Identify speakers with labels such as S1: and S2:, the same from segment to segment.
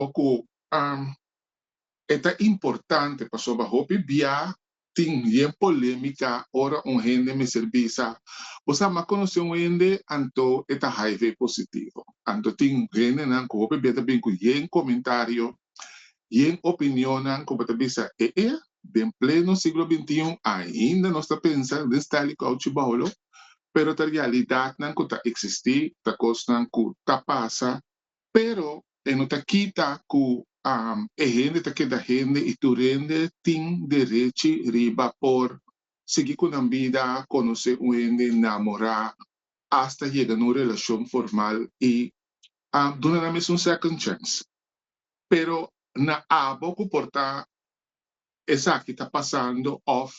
S1: oku esta importante pasó bajo via tin bien polémica ora un gente me servisa o sea más conoció un gente anto esta HIV positivo anto tin gente nan ko bia ta bin ku yen comentario yen opinión nan ko bata bisa de en pleno siglo XXI ainda no está pensando de tal y como chibolo pero ta realidad nan ko ta existi ta cos nan ko ta pasa pero en otra quita ku gente ta queda gente y tu rende tin derecho riba por seguir con la vida, conocer un gente, enamorar hasta llegar a una relación formal y donarme un second chance. Pero na abo ku porta esa que está pasando off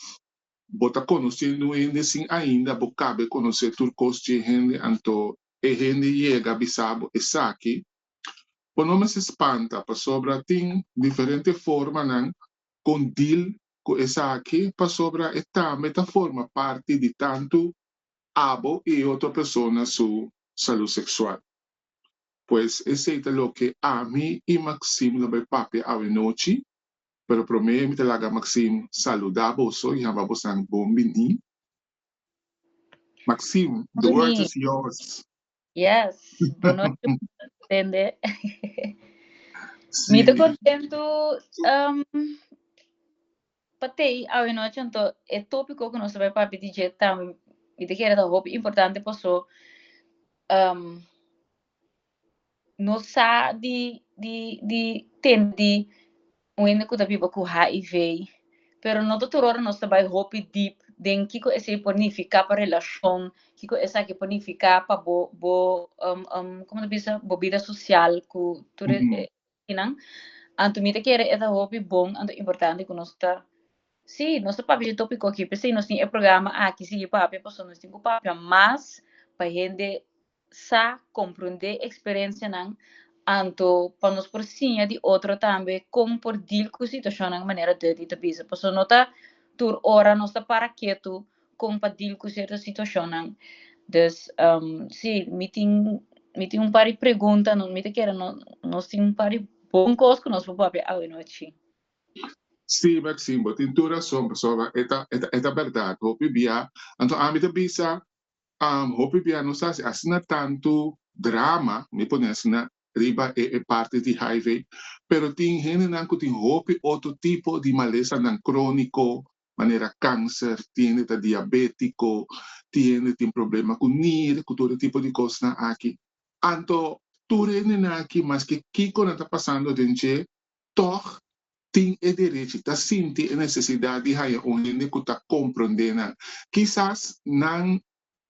S1: bota conhecendo gente sin ainda bocabe conhecer turcos de gente anto e gente llega bisabo esa aqui o não se espanta para sobra tem diferente forma nan com deal com essa aqui para sobra esta meta forma parte de tanto abo e outra pessoa su salud sexual. Pues ese es lo que a mí y Maxim lo ve papi a noche, pero para mí me te laga Maxim saludable soy vamos a bom bini. Maxim, the word is yours.
S2: Yes, boa noite, entende?
S1: Sí.
S2: Muito contento. Patei a noite então é tópico que nós vai para pedir também. E te quero dar roupa importante passou. Nós sa de tendi um ainda que tá vivo com HIV, pero não doutor hora nós vai roupa deep den kiko esse ponificar para relação, kiko essa que ponificar para como te bisa bo vida social ku tu inang anto mita quer essa roupa bom anto importante que nós tá. Sim, nosso papo tópico aqui, pensei nós temos programa aqui, sim, papo, pessoal, nós temos papo, mas para gente sa compreender a experiência não, anto para nós por sim de outro também como por deal com a situação de maneira de bisa, pessoal, nota tur hora nós tá para quieto como para deal com certa situação não, dus sim, meeting par de pergunta, não me te quero, nós temos par de bom coisa que nós papo a noite.
S1: Sí, Maxim, but in tu razón, pessoa, esta verdade, hopi bia, anto a mita bisa, hopi bia não sabe, asina tanto drama, me pone asina, riba parte de HIV, pero tem gente nan que tem hopi outro tipo de maleza nan crônico, maneira câncer, tem diabético, tem problema com NIR, com todo tipo de coisa aqui. Anto, tu rene aqui, mas que kiko não está passando dentro, toch tem o direito, está sentindo a necessidade de ter um gente que está compreendendo. Quizás não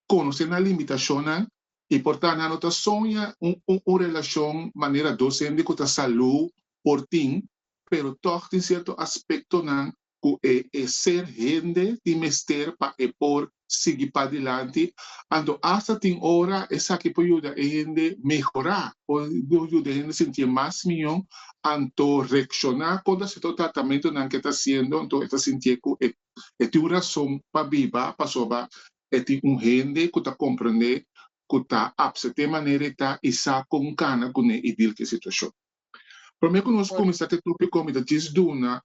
S1: conhece a limitação e, portanto, não está sonha uma relação, maneira docente que está saúde por ti, pero toch tem certo aspecto que é ser gente de mestre para por seguir para adelante, ando hasta tem hora essa que pode ajudar a gente melhorar, pode ajudar a gente sentir mais melhor, ando reaccionar quando esse tratamento não que está sendo, então está sentindo que é uma razão para viver, para sobar, é gente que está compreendendo, que está apta de maneira está e sabe com cana com a ideia que situação. Para mim, quando nós começamos a ter comida, diz uma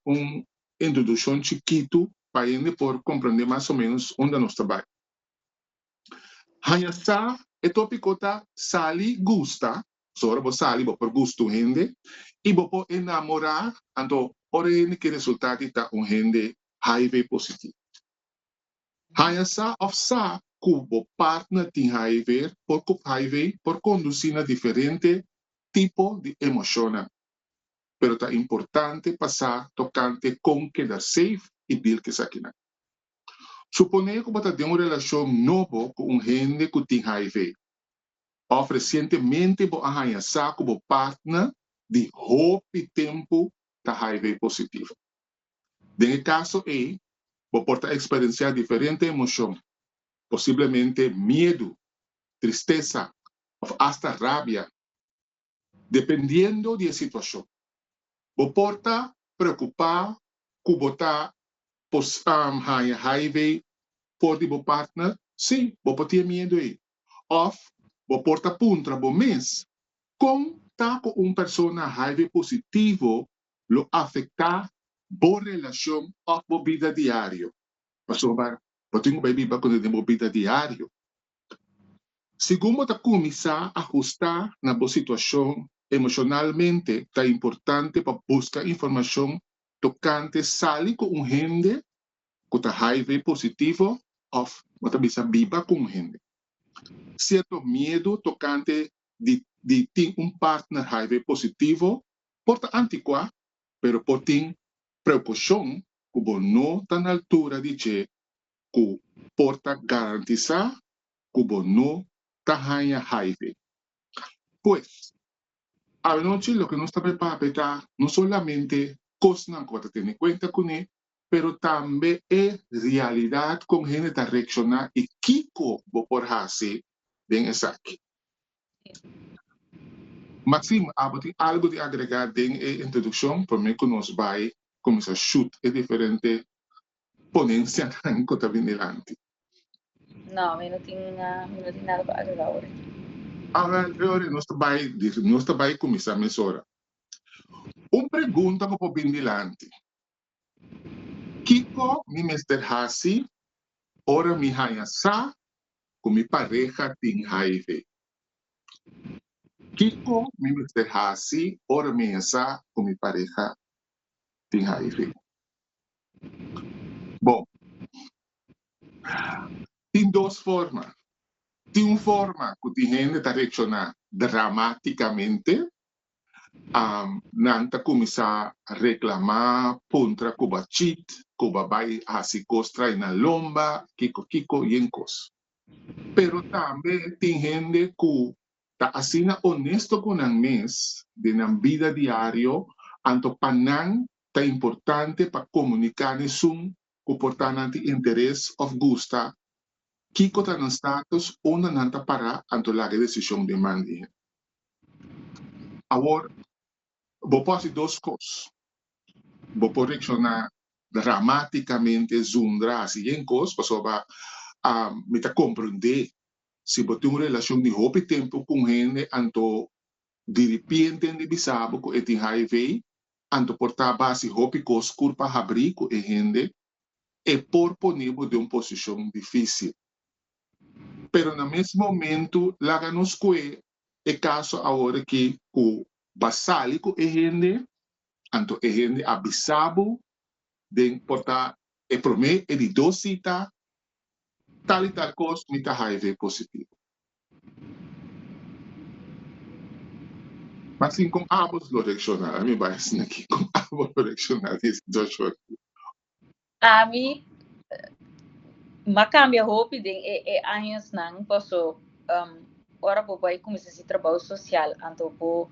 S1: introdução chiquito para ele por compreender mais ou menos onde nós trabalhamos. Hanhasa é tópico tá sali gusta, só vou sali por gosto gente e vou enamorar, então ora ele que resultado está gente HIV positivo. Hanhasa of sa cubo partner de HIV por conduzir a diferente tipo de emoção. Pero é importante passar tocante com quedar safe e bil que sakina. Suponer que você tem uma relação nova com gente que tem HIV. Recentemente, você arranha com o partner de hope e tempo da HIV positivo. No caso, você pode experienciar diferentes emoções, possivelmente medo, tristeza, ou hasta rabia, dependendo da situação. Você pode preocupar com você HIV por o partner, sim, você pode ter medo aí. Ou você pode apontar para o mês com está con una persona HIV positivo, lo afecta por relación a la vida diaria. Pasó, eu tenho baby para quando tem vida diário. Segundo a começar a ajustar na boa situação emocionalmente, é importante para buscar informação tocante sali com gente que está HIV positivo ou bisa viva com gente. Certo medo tocante de ter partner HIV positivo, porta antiqua, pero por ter precaução que não está na altura de que porta garantizar que não está HIV. Pues, a noche lo que nos está para no solamente cosas que tener en cuenta con él, pero también es realidad con gente de reaccionar y kiko por hacer en esa aquí. Maximo, algo de agregar en la introducción, por mí que nos va a comenzar a shoot es diferente ponencia en que está adelante.
S2: No, eu não tenho nada para agregar agora.
S1: Agora, nós vai começar a mesura. Uma pergunta que eu vou vir delante. Kiko, mi Mr. Hasi, ora mi haya sa, com mi pareja tem HIV. Kiko, mi Mr. Hasi, ora mi haya sa, com mi pareja tem HIV. Bom, tem duas formas. Tem uma forma que tem gente que reacciona dramaticamente, nanta começar a reclamar contra Cuba cheat, Cuba vai a se costra na lomba, kiko e encos. Pero também tem gente que está assim honesto com a mes de na vida diário, anto panang tá importante para comunicar isso, comportamento interesse ou gusta, kiko tá no status ou nanta para anto la decisão de mandi. Agora, vou fazer duas coisas. Vou reaccionar dramaticamente, zundra, assim, em coisas, para me compreender se você tem uma relação de pouco tempo com gente, anto de repente de bisabo que tem HIV, anto portar base pouco coisas culpa abrir com gente, e por ponível de uma posição difícil. Pero no mesmo momento, lá nos que é caso agora que o basalico é gente, anto é gente abisabo, de portar e promete é de dosita, tal e tal coisa, me tá HIV positivo. Mas sim, com ambos lo reaccionar, a mim vai assim aqui, com ambos lo reaccionar, diz Joshua.
S2: A mim, cambia roupa de anos não posso ora vou vai começar esse trabalho social, então vou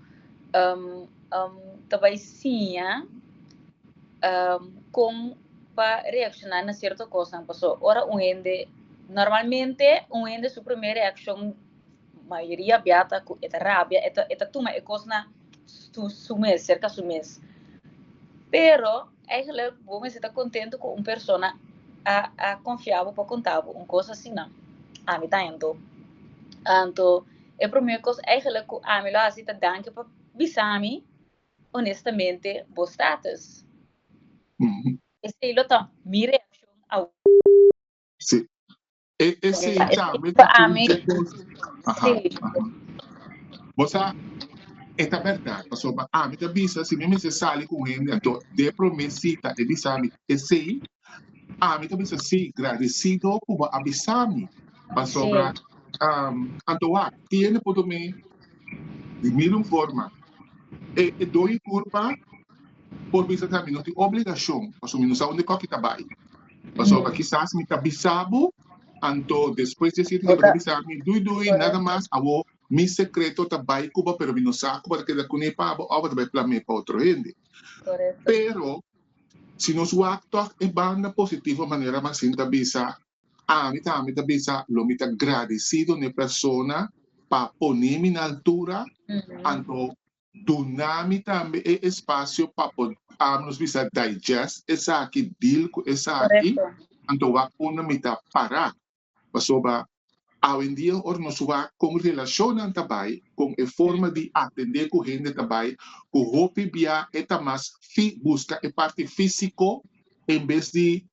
S2: trabalhar sim, com para reaccionar na certa coisa, não posso ora normalmente sua primeira reação maioria beata com esta rabia, esta tuma é coisa na sumes, cerca sumes. Pero eigenlijk vou me estar contente com uma pessoa a confiável para contar coisa assim não. A mim tá indo. Então, é para mim coisa eigenlijk a mim lá assim tá danke para bisami honestamente bo status. Esse é tá minha reação ao.
S1: Sim. Esse também
S2: a mim.
S1: Você é verdade, passou a mim também se mesmo se sale com ele, então de promessita e bisami esse a mim também se agradecido por abisami passou então tiene por mim de mesma forma e doi culpa por bisa também não tem obrigação passou não sabe onde que tá vai passou quizás me tá bisabo anto depois de decir que bisami dui nada mais avo mi secreto também Cuba, pero no saco para que da cune pa agora vai planear para outro gente. Pero se nos acto é banda positiva maneira mais sinta bisa a mim tá bisa lo me tá agradecido na persona para poner-me na altura anto donami também é espaço para nos bisa digest essa aqui deal com essa aqui anto va una me tá parar passou ba Hoy en día, nos va con relación también, con la forma de atender con gente también, que hopi via eta más busca la parte físico, en vez de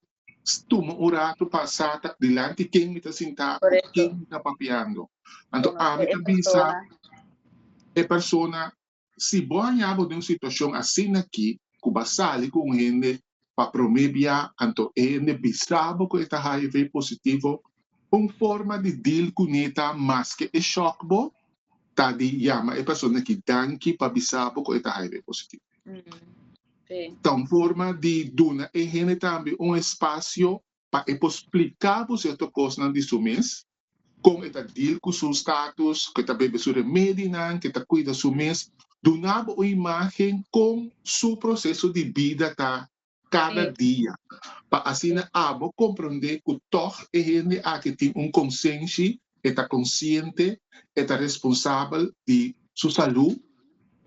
S1: tomar un rato pasar delante quien me está sentado, quien
S2: Correcto.
S1: me está papeando. Entonces, a mí
S2: Conocer a
S1: también
S2: persona.
S1: a persona, se você de uma situação assim aqui, que você com gente para prometer, então ele bisabo que está HIV positivo, uma forma de deal com ele mais que é choque, tá de chama a pessoa que danke para bisabo que está HIV positivo.
S2: Sim.
S1: Então, forma de dona e gente também espaço para explicar por certa coisa de seu mês, com esta deal com seu status, que está bebendo seu remédio, que está cuidando seu mês, donar uma imagem com seu processo de vida tá cada dia. Para assim abo compreender que todos a gente aqui tem consciência, está consciente, está responsável de sua saúde,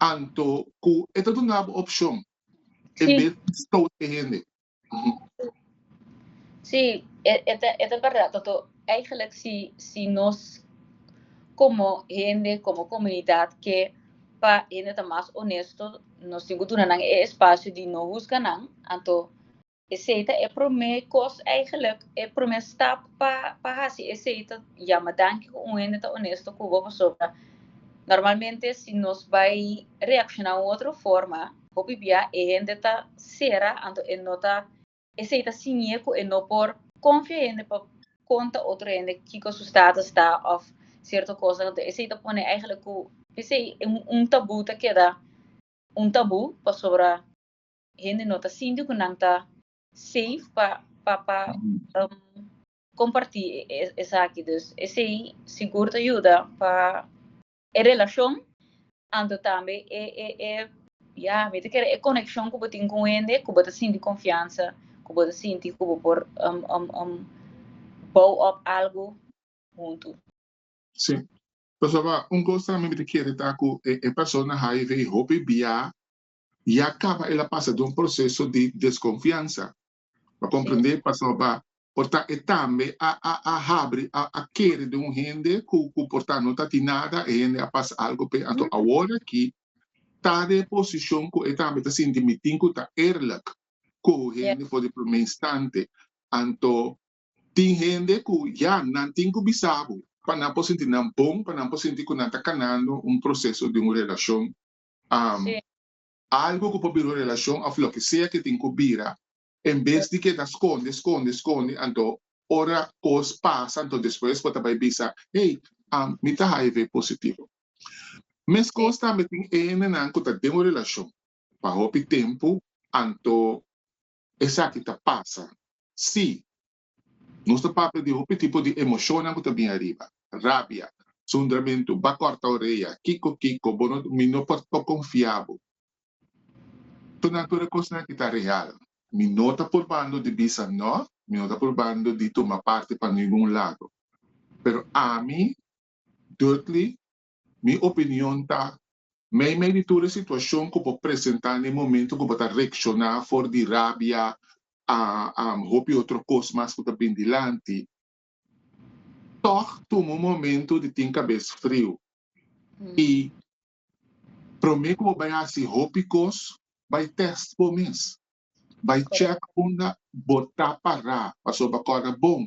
S1: então que está dando opção, em vez de estar a gente.
S2: Sí, es verdad, Toto. Eigenlijk si nos como gente, como comunidad, que para gente está más honesto, nos tengo que dar espacio de no juzgar, anto aceita é para mim cos eigenlijk é para mim stap para assim aceita ja maar dank com gente tá honesto com a pessoa. Normalmente se nos vai reaccionar de outra forma, obvia é gente tá será anto é nota aceita sinheco é não por confiar em para conta outra gente que com seu status está of certa coisa, então aceita põe eigenlijk o esse tabu tá queda tabu para sobre gente nota síndico não tá safe para compartir essa aqui. Dus, esse aí seguro te ajuda para a relação, ando também ja, weet ik é conexão que você tem com ele, que você sente confiança, que você sente que você por bouw up algo junto.
S1: Sim. Pessoal, coisa também que quer estar com a pessoa HIV, hope via e acaba ela passa de processo de desconfiança. Para compreender, pessoal, portanto, também abre a querer de gente que portanto não está nada e ele passa algo para então agora que está de posição que também está sentindo que está erlak com gente por um instante, então tem gente que já não tem que bisabo para não sentir não bom, para não sentir que não está canando processo de uma relação algo que pode vir uma relação a lo que sea que tem que vira em vez de que esconde, então ora cos passa, então depois pode vai bisa, hey, me está HIV positivo. Mas coisa também tem não que tem uma relação para o tempo, então essa que tá passa. Se nosso papel de o tipo de emoção que está bem arriba, rabia, sundramento, bacorta orelha, kiko, bono, me não pode confiável. Então, natura coisa que está real. Me não está por bando de bisa não, me não está por bando de tomar parte para nenhum lado. Pero a mim, dutely, minha opinião está, me de toda situação que eu vou apresentar no momento que eu vou reaccionar for de rabia, hope outra coisa mais que está bem dilante. Toch toma um momento de ter cabeça frio. E, para mim, como vai assim, hope coisa, vai teste por mês. Vai check onda botar para passou para agora bom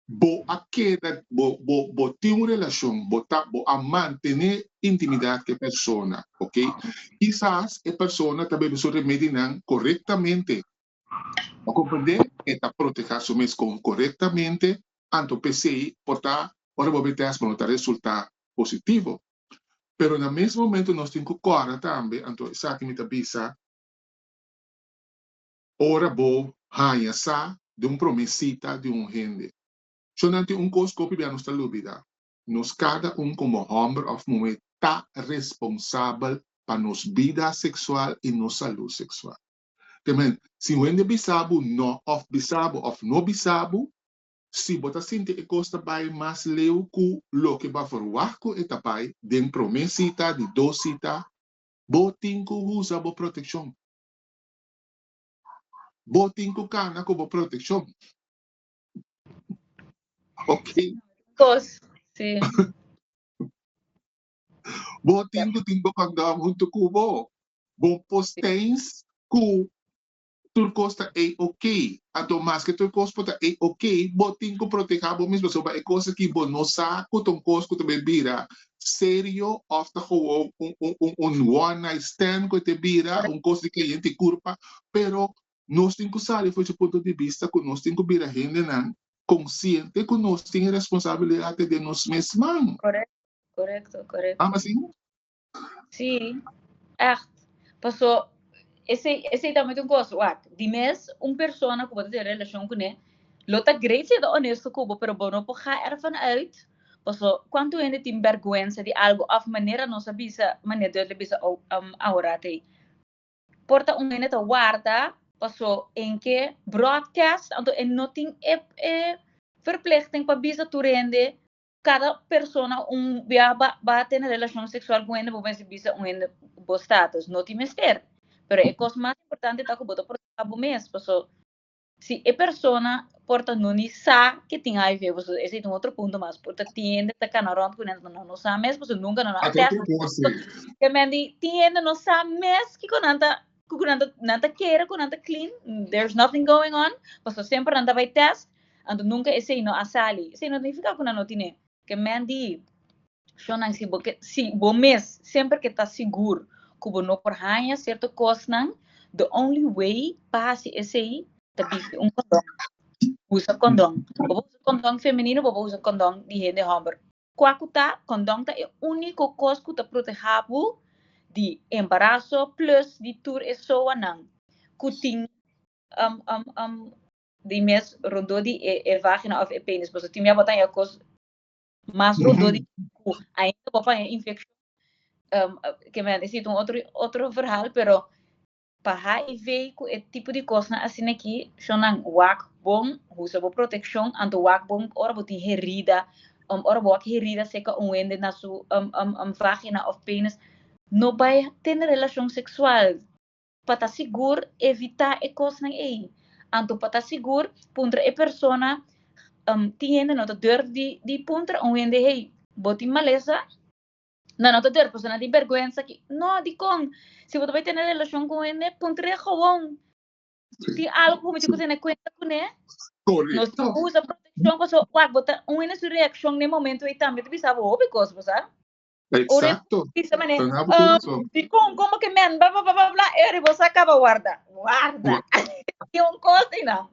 S1: bo a queda bo ter uma relação botar bo a manter intimidade com a pessoa, ok? Quizás a pessoa também precisa remediar corretamente, a compreender está proteger seu mês corretamente, anto PCI portar ora vou ter as para resultado positivo, pero no mesmo momento nós temos que correr também, anto isso que me avisa ora vou hanhar de promesita de gente. Solamente coisa que nós está lúbida. Nós cada como homem of mulher está responsável para nossa vida sexual e nossa saúde sexual. Também, se o ende bisabo não of no bisabo, se você sente que costa vai mais leu que lo que vai forward com eta pai, den promesita de dosita, botin que usa bo proteção. Botin que cana com bo proteção. Ok?
S2: cos. Sí.
S1: Bo tingo condom junto kubo. Bom postens ku turcos ta é ok. Ato mais que turcos pota é ok. Bo tingo proteger bo mismo. So ba é coisa que bo no saco tom cos que te bebira. Sério, of the gewoon one night stand que te bira, coisa que gente curpa, pero nós temos que saber foi o ponto de vista que nós temos que bira gente não consciente que nós temos responsabilidade de nós mesmos.
S2: Correcto.
S1: Assim?
S2: Sí, echt. Passou, esse também tem um gosto. De mês, persona que você tem relação com ele, lota great ser honesto com ele, pero não pode ervan uit. Passou, quando ele tem vergonha de algo, of maneira não sabe se maneira ele bisa aura tem. Porta ele te guarda, passou em que broadcast, então ele não tem verplichting para bisa tu rende cada persona va ter relação sexual com ele, porque se bisa bo status, não tem mister. Pero a coisa mais importante é que botar por cabo mês, pessoal. Se a persona porta não sabe que tem HIV, pessoal, esse é um outro ponto mais. Porta tiende tá canarão com ele, não sabe mesmo, pessoal, nunca não testa. Que me diz, tiende não sabe mesmo que nada quer, que nada clean, there's nothing going on, pessoal, sempre nada vai test, ando nunca esse não asali. Esse não significa que não tem. Que me diz, Shonan, se bom mês, sempre que está seguro, que você não por ganhar certa coisa, the only way para se esse aí, é condom. Usa condom. Usa condom feminino, usa condom de gente homem. Quando tá, condom tá é o único coisa que te protege de embaraço plus de tour e so anang. Kuting de mês rondo de vagina of penis, porque tem minha botar coisa mais rondo de ainda vou fazer infecção. Que me dice outro verhaal, pero para HIV com esse tipo de coisa assim aqui, sonan wak bom, usa boa proteção, anto wak bom, ora botin herida, ora boa herida seca wende na su vagina of penis, não vai ter relação sexual. Para seguro evitar e coisa aí. Anto para seguro, puntra e persona tiene no deur di puntra wende hey, botin maleza. Não te der, porque não tem vergonha que não, de com, se você vai ter relação com ele, pontre gewoon. Tem algo que você tem conta com ele.
S1: Correto.
S2: Nós usa proteção, porque bota uma sua reação no momento e também você sabe o because, você.
S1: Exato.
S2: Isso mané. De com, como que men, blá blá blá blá, e você acaba guarda. Tem coisa não.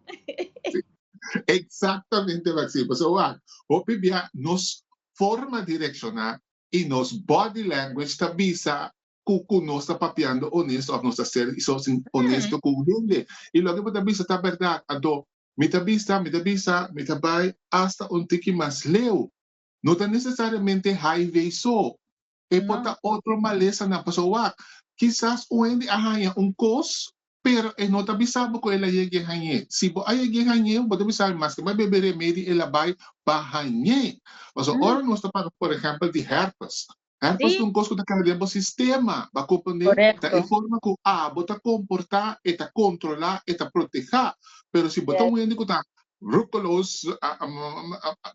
S1: Exatamente, Maxi. Pessoal, o PBA nos forma direcionar e nos body language tabisa que nós está papiando honesto ou nós está ser honesto com ele. E logo que tabisa tá verdade, ado me tabisa, vai hasta um tiki mais leu. Não está necessariamente HIV só. E pode outro maleza na pessoa. Quizás onde arranha cos pero não está bisabo ko ela yegi hanye. Si bo ay yegi hanye, bo tabi sabi mas que may bebe remedy ela bay bahanye. So ora nós está para, por exemplo, de herpes. Herpes é coisa que está dentro do sistema. Ba compreender? Ta e forma ko bota comportar, eta controlar, eta proteger. Pero si bota onde ko ta rucolos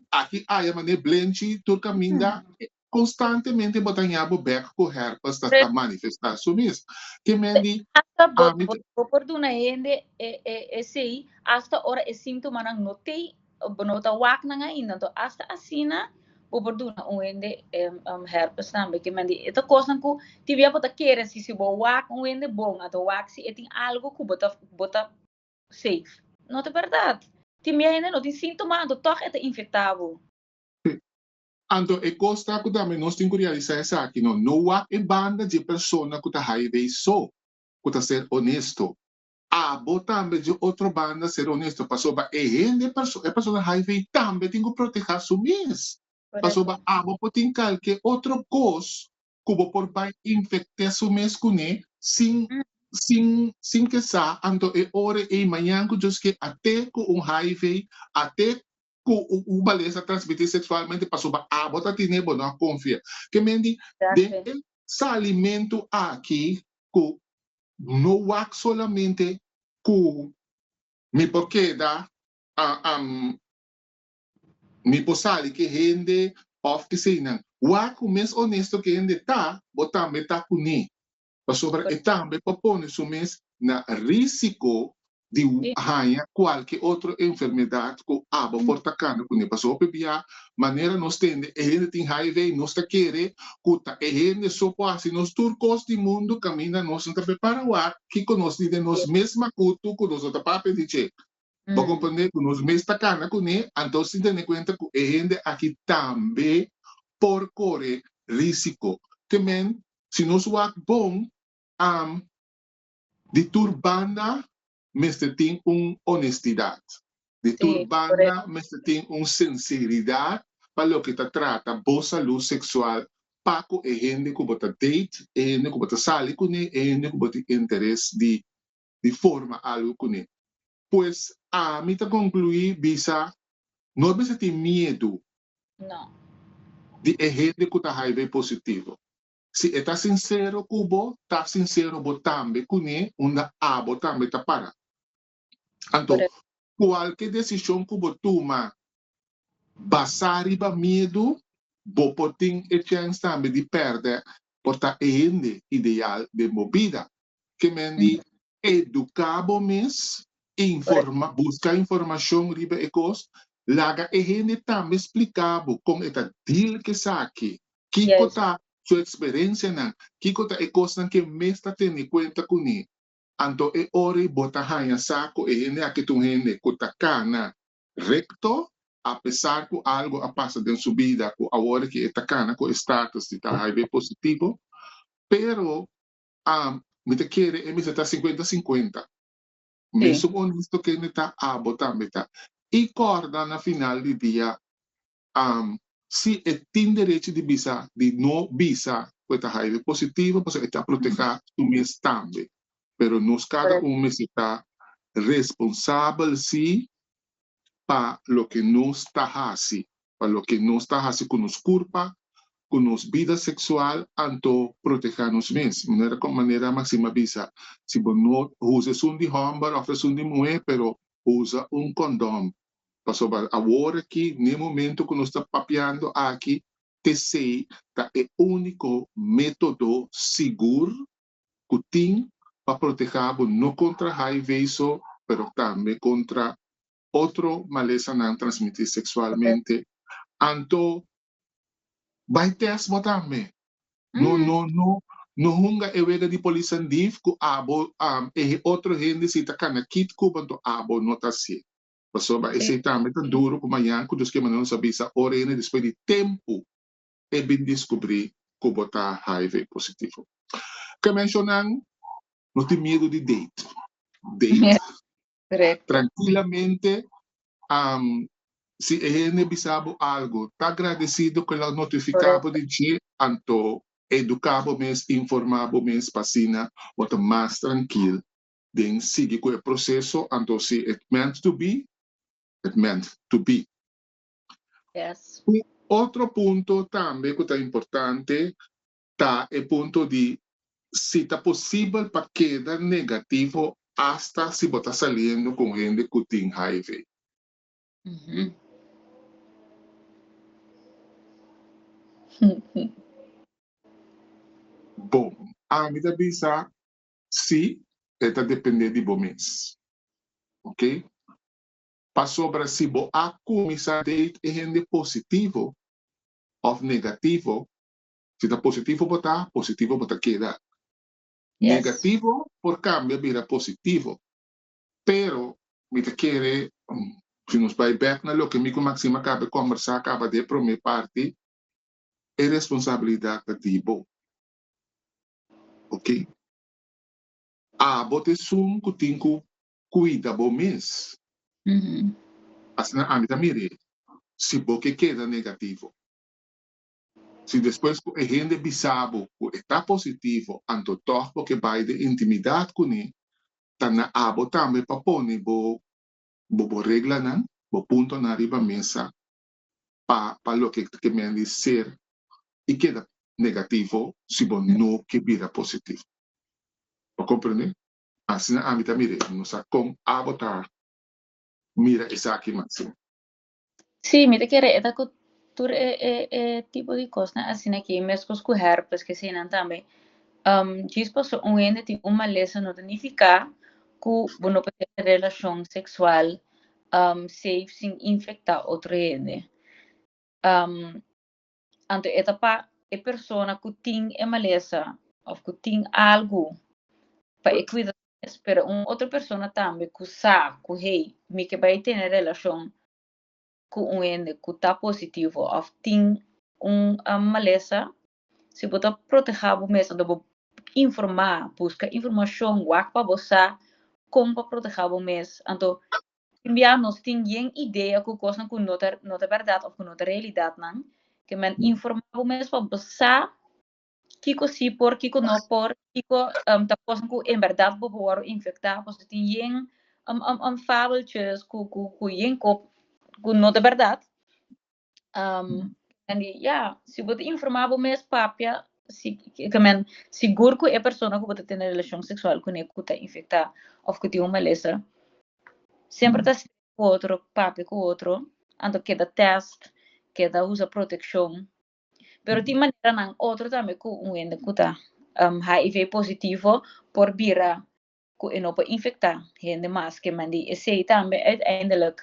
S1: aqui ai mané blenchi tur caminda constantemente botando back com herpes está manifestar sumis. Que mendi
S2: por duna ende esse hasta ora é sintoma nang notei bonota wak na nga ina to hasta asina por duna ende herpes também que mendi ito coisa que tivia bota querer se bo wak ende bom ato wak se tem algo que bota safe não é verdade timia ende não tem sintoma então toch é infectável.
S1: Anto e costa que também nós temos que realizar essa aqui, não há banda de pessoa que está HIV só, que está ser honesto. Também de outra banda ser honesto, passou para e pessoa HIV também tem que proteger su mês. Passou para tem qualquer outro coisa que por vai infectar su mês com ele sem que sa, anto e ore e manhã que just que até com HIV, até o beleza transmitir sexualmente passou para bota tiene não confia que mendi de esse alimento aqui que não é solamente que me porque dá mi posali que gente of que sei nang wa ku mes honesto que gente tá botambe tá kuni pa sobre etambe papone su mes na risiko de arranhar qualquer outra enfermidade que aba fortacando com ne passou pebia maneira nós tende e gente tem HIV nós tá querer cuta e gente só passa nos turcos do mundo camina nós não tá prepara o que conosco de nós mesma cuto que nós tá para dizer vou compreender que nós mesma tá cana com ne então se tem conta que e gente aqui também por correr risco também se nós o bom de turbana mestre tem honestidade. De turbana mestre tem sinceridade para o que te trata boa saúde sexual paco e gente que bota date e gente que bota sali com ele e gente que bota interesse de forma algo com ele. Pois a mim te concluir bisa não mestre tem medo de gente que tá HIV positivo. Se está sincero cubo, está sincero botambe kune una a botambe tapara. Então, qualquer decisão que você toma, basari ba medo, bo poting e chance também de perder, porta ende ideal de movida. Que mendi educabo mes, busca informação riba ecos, laga e ende também explicabo como eta deal que saque, que kota sua experiência na que kota ecos na que mesta tendo conta com ele. Anto e ori bota hanya saco e ende aqui tu hende kota cana recto, apesar que algo a passa dentro sua vida, que agora que está cana com status de HIV positivo, pero me te quer me está 50-50. Mesmo honesto que me está a botar me tá. E corda na final do dia, se tem direito de visa, de não visa, que está HIV positivo, você está proteger tu mês também. Pero nos cada mês está responsável sim para lo que não está haciendo, para lo que não está haciendo com nos culpa, com nos vida sexual, anto protegernos mesmo, maneira máxima visa. Se você não usa um de homem, oferece um de mulher, pero usa condom. Passo agora aqui, no momento que nós estamos papeando aqui, te sei que é o único método seguro que tem para proteger não contra HIV, pero também contra outro maleza não transmitir sexualmente. Anto, vai teste também. No hunga e wega di polícia div ku abo e outro gente se tá kana kit ku banto abo nota si. Passo ba esse também tá duro como amanhã ku dos que não sabia sa orene depois de tempo e bem descobrir que botar HIV positivo. Que mencionan não tem medo de date. Tranquilamente se ele bisabo algo, tá agradecido que ela notificava de dia, anto educava mes, informava mes, pasina, bota mais tranquilo, den sigue com o processo, anto se it meant to be, it meant to be.
S2: Yes.
S1: Outro ponto também que é importante, tá o ponto de se está possível para quedar negativo hasta se botar saliendo com gente que tem HIV. Bom, a minha visa, sim, está dependendo de vocês. Ok? Passou para se você começar a ter gente positivo ou negativo, se está positivo, botar queda. Negativo, por cambio, vira positivo. Pero, me te quiere, se nos vai back na lo que Mico Maxima acaba de conversar, acaba de primeira parte, é responsabilidade de você. Ok? Bote sum que tem que cuidar do mês. Assim, a mim também se você queda negativo. Se depois a gente bisabo que está positivo, anto toch porque vai de intimidade com ele, tá na abo também para pôr bo regla não, bo ponto na riba mesa para lo que me dizer e queda negativo se bo não que vira positivo. ¿Lo comprende? Assim a mim também não sa com abotar mira essa aqui máximo.
S2: Sí, me te quiere, esta cultura tipo de cosa, assim, que mesmo com herpes, que se não também. Diz para um ende tem uma lesão não significa que você pode ter relação sexual safe sem infectar outro ende. Então, esta para a pessoa que tem uma lesão ou que tem algo para cuidar, pero outra pessoa também que sabe que hey, me que vai ter relação com ende que está positivo ou tem uma lesão, se você proteger o mesmo, informar, buscar informação, wak para você, como para proteger o mês. Então, enviar nós tem ideia que coisa que não é verdade ou que não é realidade, não? Que men informar o mês para você, que se por, que não por, que tá coisa que em verdade pode infectar, você tem fabeltjes que não é verdade. En ja, se você informar o mês papia, que men seguro que a pessoa que você tem relação sexual com ele que está infectada ou que tem uma lesão, sempre está com outro papia com outro, então queda teste, queda usa proteção, pero tem maneira não outro também que ende que está HIV positivo por vira que ele não pode infectar, gente mais que mandi, esse também uiteindelijk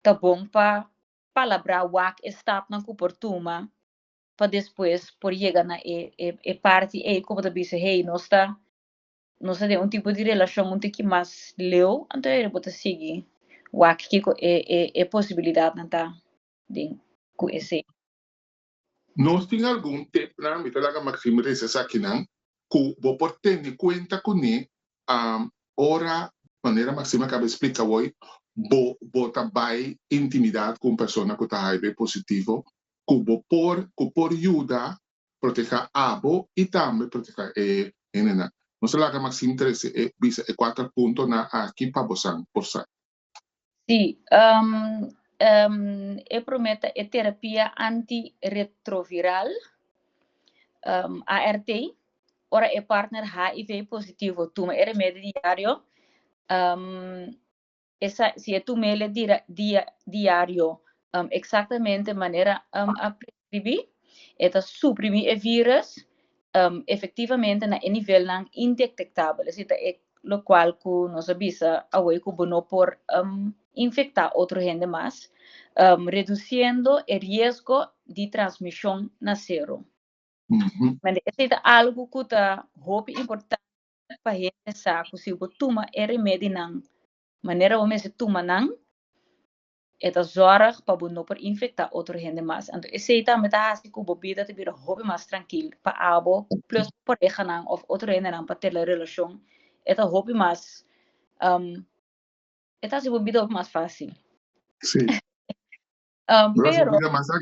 S2: tá bom para palavra wak estap na kuportuma para depois por chegar na parte como da bisa hey nós tem tipo de relação um que mais leu então ele pode seguir wak que possibilidade não tá de com esse
S1: Nós tem algum tempo na mitad da Maxime Reza aqui não, que vou por ter em conta com ele, ora maneira Maxime acaba de explicar hoje, vou também intimidade com pessoa que está HIV positivo, que vou por ajuda proteger abo e também proteger enena. Nós lá que Maxime Reza visa 4 pontos na aqui para você, por sa.
S2: sim eu prometo a terapia antirretroviral ART ora é partner HIV positivo toma é remédio diário se tu mele diário exatamente maneira a prescrever eta suprimir o vírus efetivamente na nível não indetectável isso é lo qual que nos avisa a que não por infectar outro gente mais reduzindo o risco de transmissão na zero. Mas isso é algo que está importante para a gente saber se você toma remédio não maneira como se toma não eta zorg para não por infectar outro gente mais. Então, esse também tá assim que o bebida te vira hobby mais tranquilo para abo plus por ega não ou outro gente não para ter a relação eta hobby mais eta se bebida mais fácil.
S1: Sim.
S2: Pero
S1: Vida mais
S2: sim,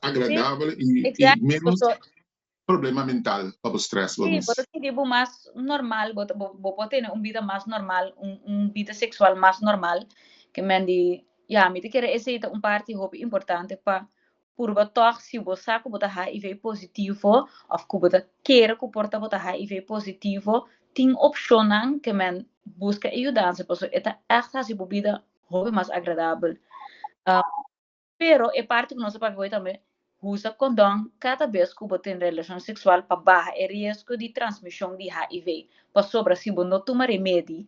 S1: agradável e
S2: exacto.
S1: menos problema mental para o stress,
S2: Sim,
S1: vamos.
S2: você tem mais normal, você pode ter uma vida mais normal, vida sexual mais normal, que mendi, ja, me te quer esse é parte hobby importante para por botar se você sabe que HIV positivo, ou que você quer que porta você HIV positivo, tem opção que men busca ajuda, se posso, é echt assim vida hobby mais agradável. Pero é parte que nós para também usa condão cada vez que você tem relação sexual para barrar o risco de transmissão de HIV. Para sobra, se você não toma remédio,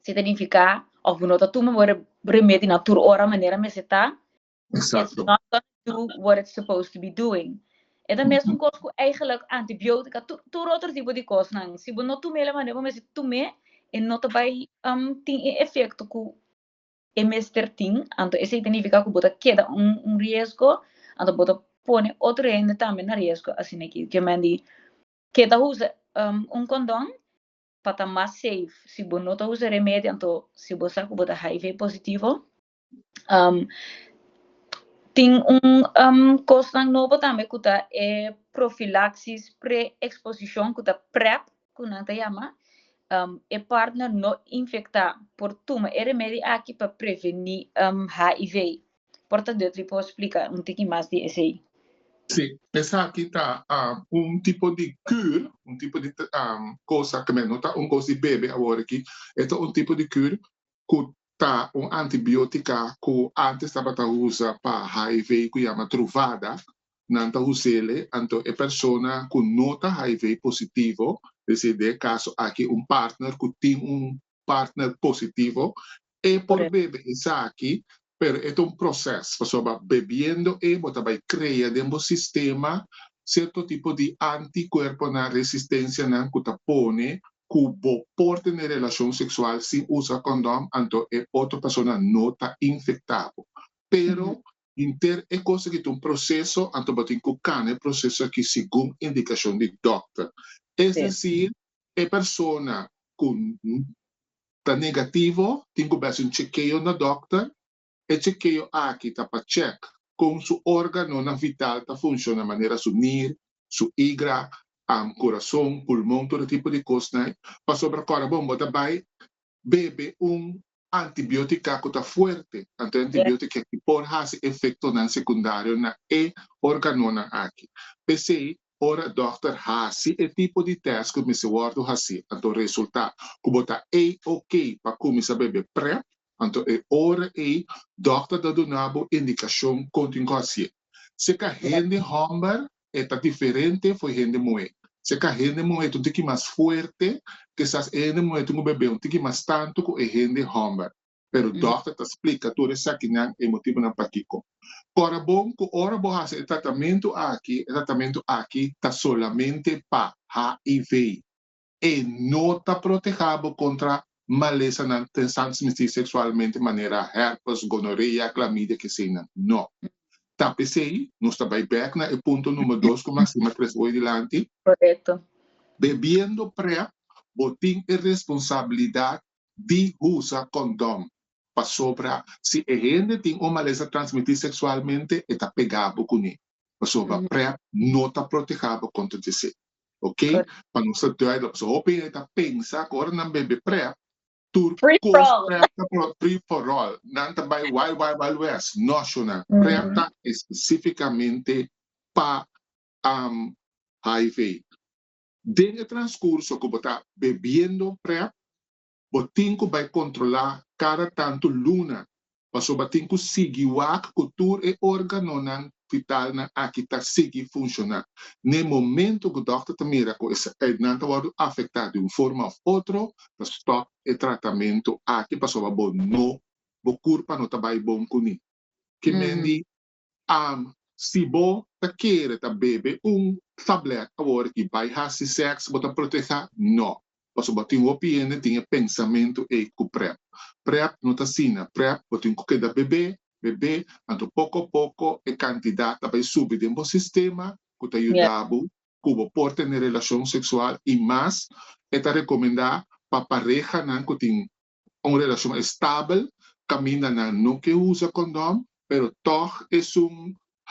S2: se significa, ou você não toma remédio na tua hora, maneira que você está, it's
S1: Exato.
S2: not going to do what it's supposed to be doing. É da mesma coisa que eigenlijk antibiotica, todo outro tipo de coisa. Não? Se você não toma ela, maneira como você toma, e não vai ter efeito que MS13, então isso significa que você queda risco, então você põe outro ende também no risco, assim aqui, que mandi, queda usa condão para estar mais safe, se você não usa remédio, então se você sabe que você HIV positivo, tem coisa nova também que é profilaxis pré-exposição, que PrEP, que não te chama, e partner não infectar por tomar remédio aqui para prevenir HIV. Portanto, eu posso explicar pouquinho mais de isso aí.
S1: Sim, essa aqui está tipo de cura, tipo de coisa que não está coisa de bebê agora aqui, é tipo de cura que tá um antibiótica que antes estava a usar para HIV que chama Truvada, não tá usando, então é pessoa que nota HIV positivo, de caso aqui partner que tem partner positivo, e por beber isso aqui, pero é processo, pessoa bebendo e você vai criar dentro do sistema certo tipo de anticorpo na resistência na que põe que por ter relação sexual sem usar condom, então é outra pessoa não está infectada. Pero inter é coisa que um processo, então você tem que processo aqui segundo indicação de doctor. É decir, é pessoa com está negativo, tem que fazer chequeio na doctor, e chequeio aqui está para check com seu órgão na vital está funciona de maneira su NIR, su IGRA, coração, pulmão, todo tipo de coisa, né? Para sobre agora, bom, você vai beber antibiótico que está forte, antibiótico que pode fazer efeito não secundário na órgão na aqui. Pensei, ora, doctor, hasi é tipo de teste que me se guarda hasi, então resultado, que botar ok para começar a beber PrEP, então é ora doctor da donabo indicação continua assim. Se que a gente homem está diferente, foi gente mulher. Se que a gente mulher tu tem mais forte, que essas gente mulher tu bebê um tem mais tanto que a gente homem. Pero doctor te explica tudo isso aqui não é motivo não para Kiko. Ora bom, ora bom fazer tratamento aqui está solamente para HIV e não está protegido contra maleza na transmitir sexualmente de maneira herpes, gonorreia, clamídia, que seja. Não. Tá, PCI, nós está bem back na ponto número 2, como assim, mas depois adiante.
S2: Correto.
S1: Bebendo PrEP, botem a responsabilidade de usar condom. Para sobrar, se a gente tem uma maleza transmitir sexualmente, está pegado com ele. Para sobrar, PrEP não está protegido contra isso. Ok? Para não ser doido, a pessoa pensa, agora não bebe PrEP,
S2: Free for all.
S1: Free for all. Não também Wild West. Nacional. PrEP especificamente para HIV. Dentro do transcurso que você está bebendo PrEP, você vai controlar cada tanto luna. Você tem que seguir o cultura e órgão vital na aqui está seguir funcionar. No momento que o doutor te mira que não está afetado de uma forma ou outra, stop o tratamento aqui passou a bom não, o corpo não está bom com ele. Que mendi se você quer beber tablete agora que vai fazer sexo, você proteger não. Você tem uma opinião, tem pensamento e com PrEP. PrEP não está assim, PrEP você tem que beber, então pouco a pouco a quantidade vai subir dentro do sistema, que te ajuda a por ter relação sexual e mais, é recomendar para pareja que tem uma relação estável, camina não que usa condom, pero toch é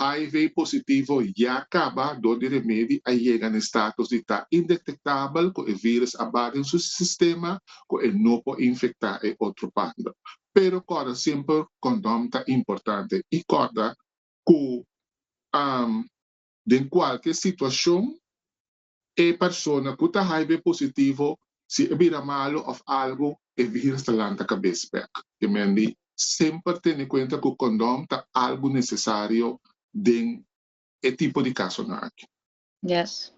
S1: HIV positivo já acaba do remédio a chegar no status de estar indetectável, com o vírus abate em seu sistema, com ele não pode infectar outro partner. Pero, agora, sempre, condom está importante. E, agora, que em qualquer situação, a pessoa que está HIV positivo, se vira malo ou algo, o vírus está lá na cabeça. Que sempre tem em conta que o condom está algo necessário de tipo de caso na aqui.
S2: Yes.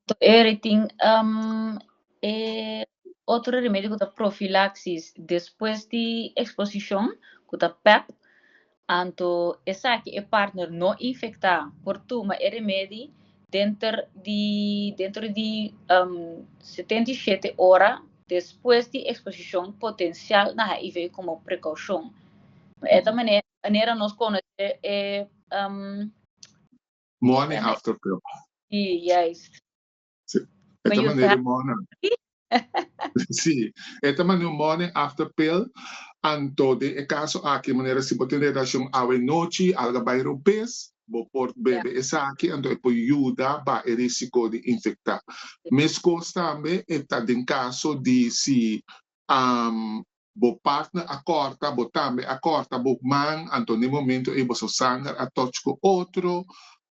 S2: So, everything, outro remédio que é profilaxis depois de exposição, que é PEP, então essa aqui é partner não infectar, portanto, mas é remédio dentro de 77 horas depois de exposição potencial na HIV como precaução. Esta maneira nós conhecemos
S1: morning after pill.
S2: Yes.
S1: Sí. Esta manera sí. Esta manera morning after pill. Anto de caso aqui maneira se pode ter relação à noite, algo vai rupes, vou por bebe essa aqui, então é por ajuda para o risco de infectar. Mas também está em caso de se bo partner acorda, bo também acorda, bo man, então no momento e você sangue a toque com outro,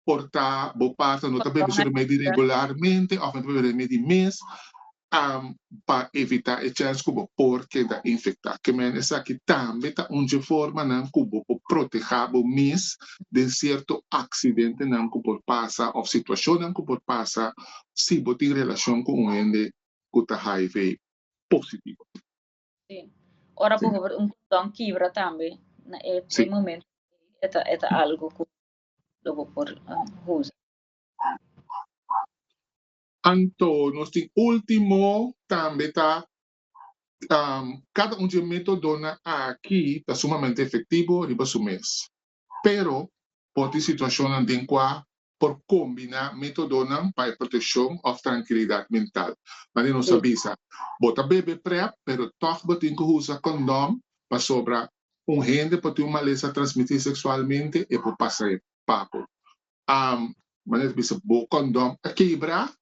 S1: portar bo partner não está bebendo remédio regularmente, ou não bebe remédio mês, para evitar a chance que porque da infectar. Que men essa aqui também tá onde forma não cubo por proteger o mis de certo acidente não que por passa ou situação não que por passa se botar relação com um ende que tá HIV positivo.
S2: Sim. Ora,
S1: Sim.
S2: por um quebra também,
S1: Sim.
S2: em momento, é algo que eu vou por usa.
S1: Então, nós temos último também tá cada de método aqui está sumamente efetivo riba su mês. Pero pode situação em qual por combinar método para proteção ou tranquilidade mental. Mas não sabia, bota bebê prep, pero toch botin que usa condom para sobra gente pode uma maleza transmitir sexualmente e por passar papo. Mas bisa bo condom quebra.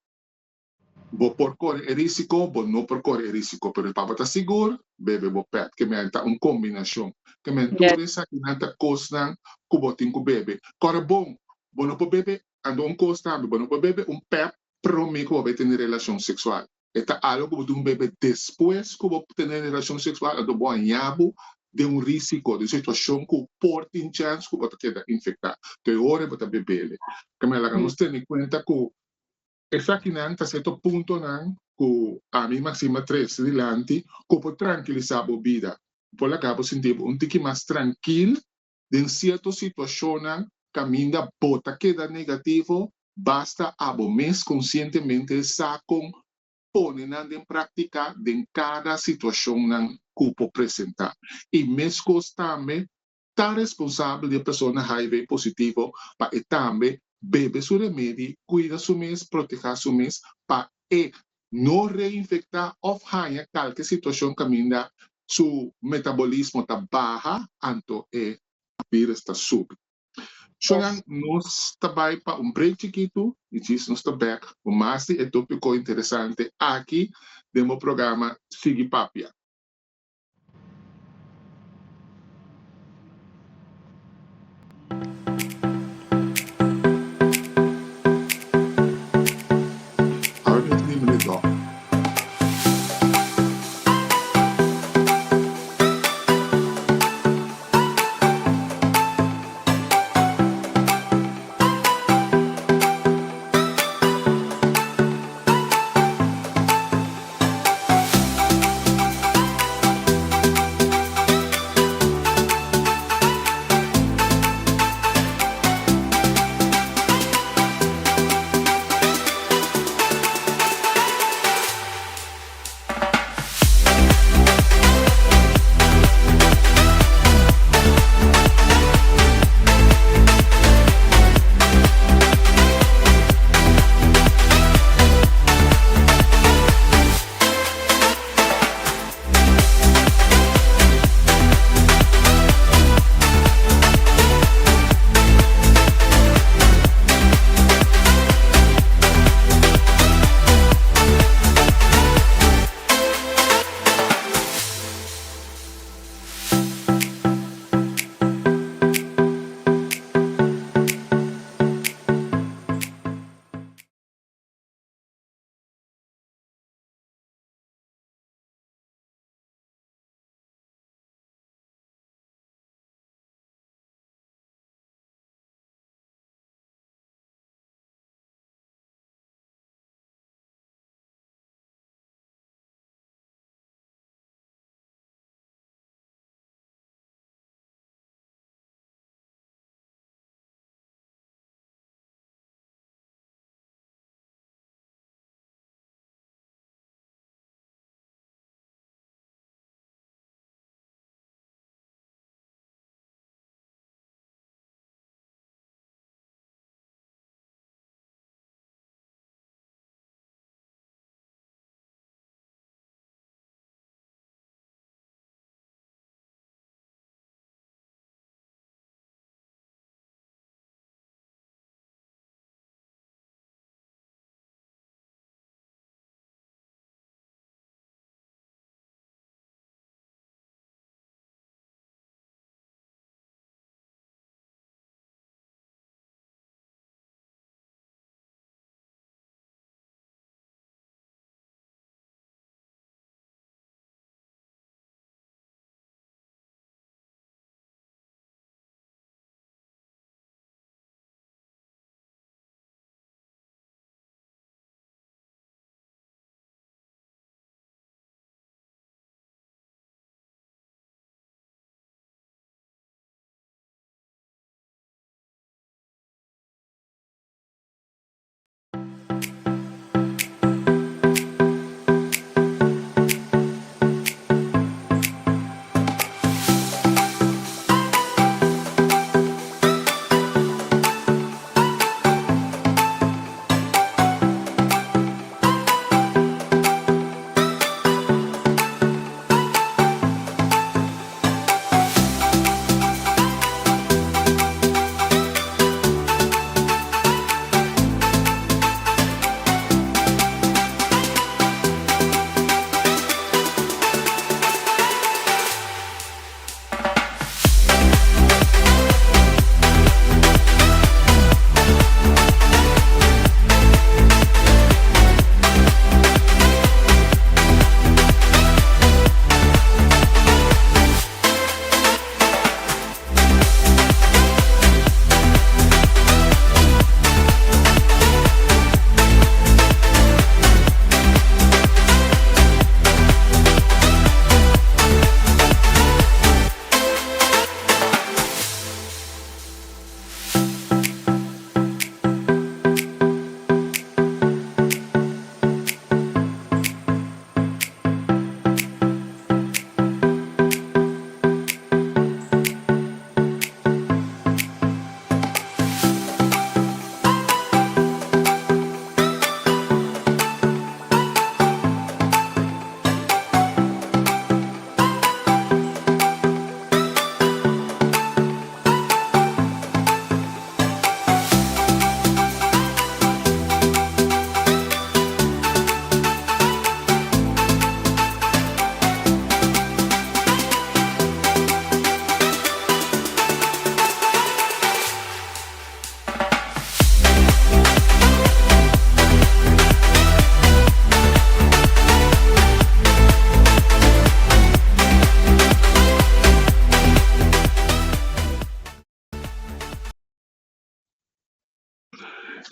S1: Bo porcorre risiko, bo no porcorre risiko, pero para estar seguro, bebe bo pet, que me anta uma combinação, que me enture sa que anta costan, cubo tinco bebe. Cora bom, bo no po bebe, ando costa, bo no po bebe pet, promigo vai ter relação sexual. Eta algo que bebe depois que ter relação sexual, ando bom anhabo de risco, de situação que porta chance que pode quedar infectado. Então, hora para beber. Que me laga nos ter em conta que essa que não está certo ponto não que a mim máxima 3 dilante que pode tranquilizar a vida por lá acabo sentir tique mais tranquilo em certa situação caminha bota queda negativo basta a mês conscientemente com poner em prática em cada situação que pode apresentar e mesmo também está responsável de pessoa HIV positivo para também bebe su remédio, cuida su mês, proteja su mês, para não reinfectar ou ganhar qualquer situação que caminha, su metabolismo está baja, então o vírus está sub. So, nós trabalhamos para break chiquito, e diz nós back, mas é tópico interessante aqui, no programa Sigue Papia.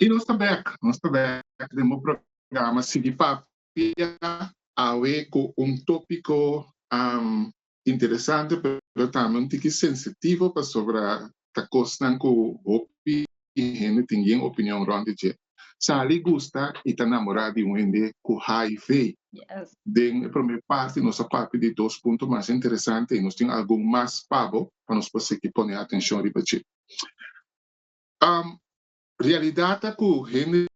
S1: E nós está back, demo programa seguir para com um tópico interessante, pero também tem que sensitivo para sobre a coisa que o gente tem opinião ronde de. Sali gusta e está namorado de um ende com HIV.
S2: Yes.
S1: Den primeira parte, nossa parte de 2 pontos mais interessantes, e nós temos algo mais pavo para nós poder poner atenção de você. Realidade é que o gente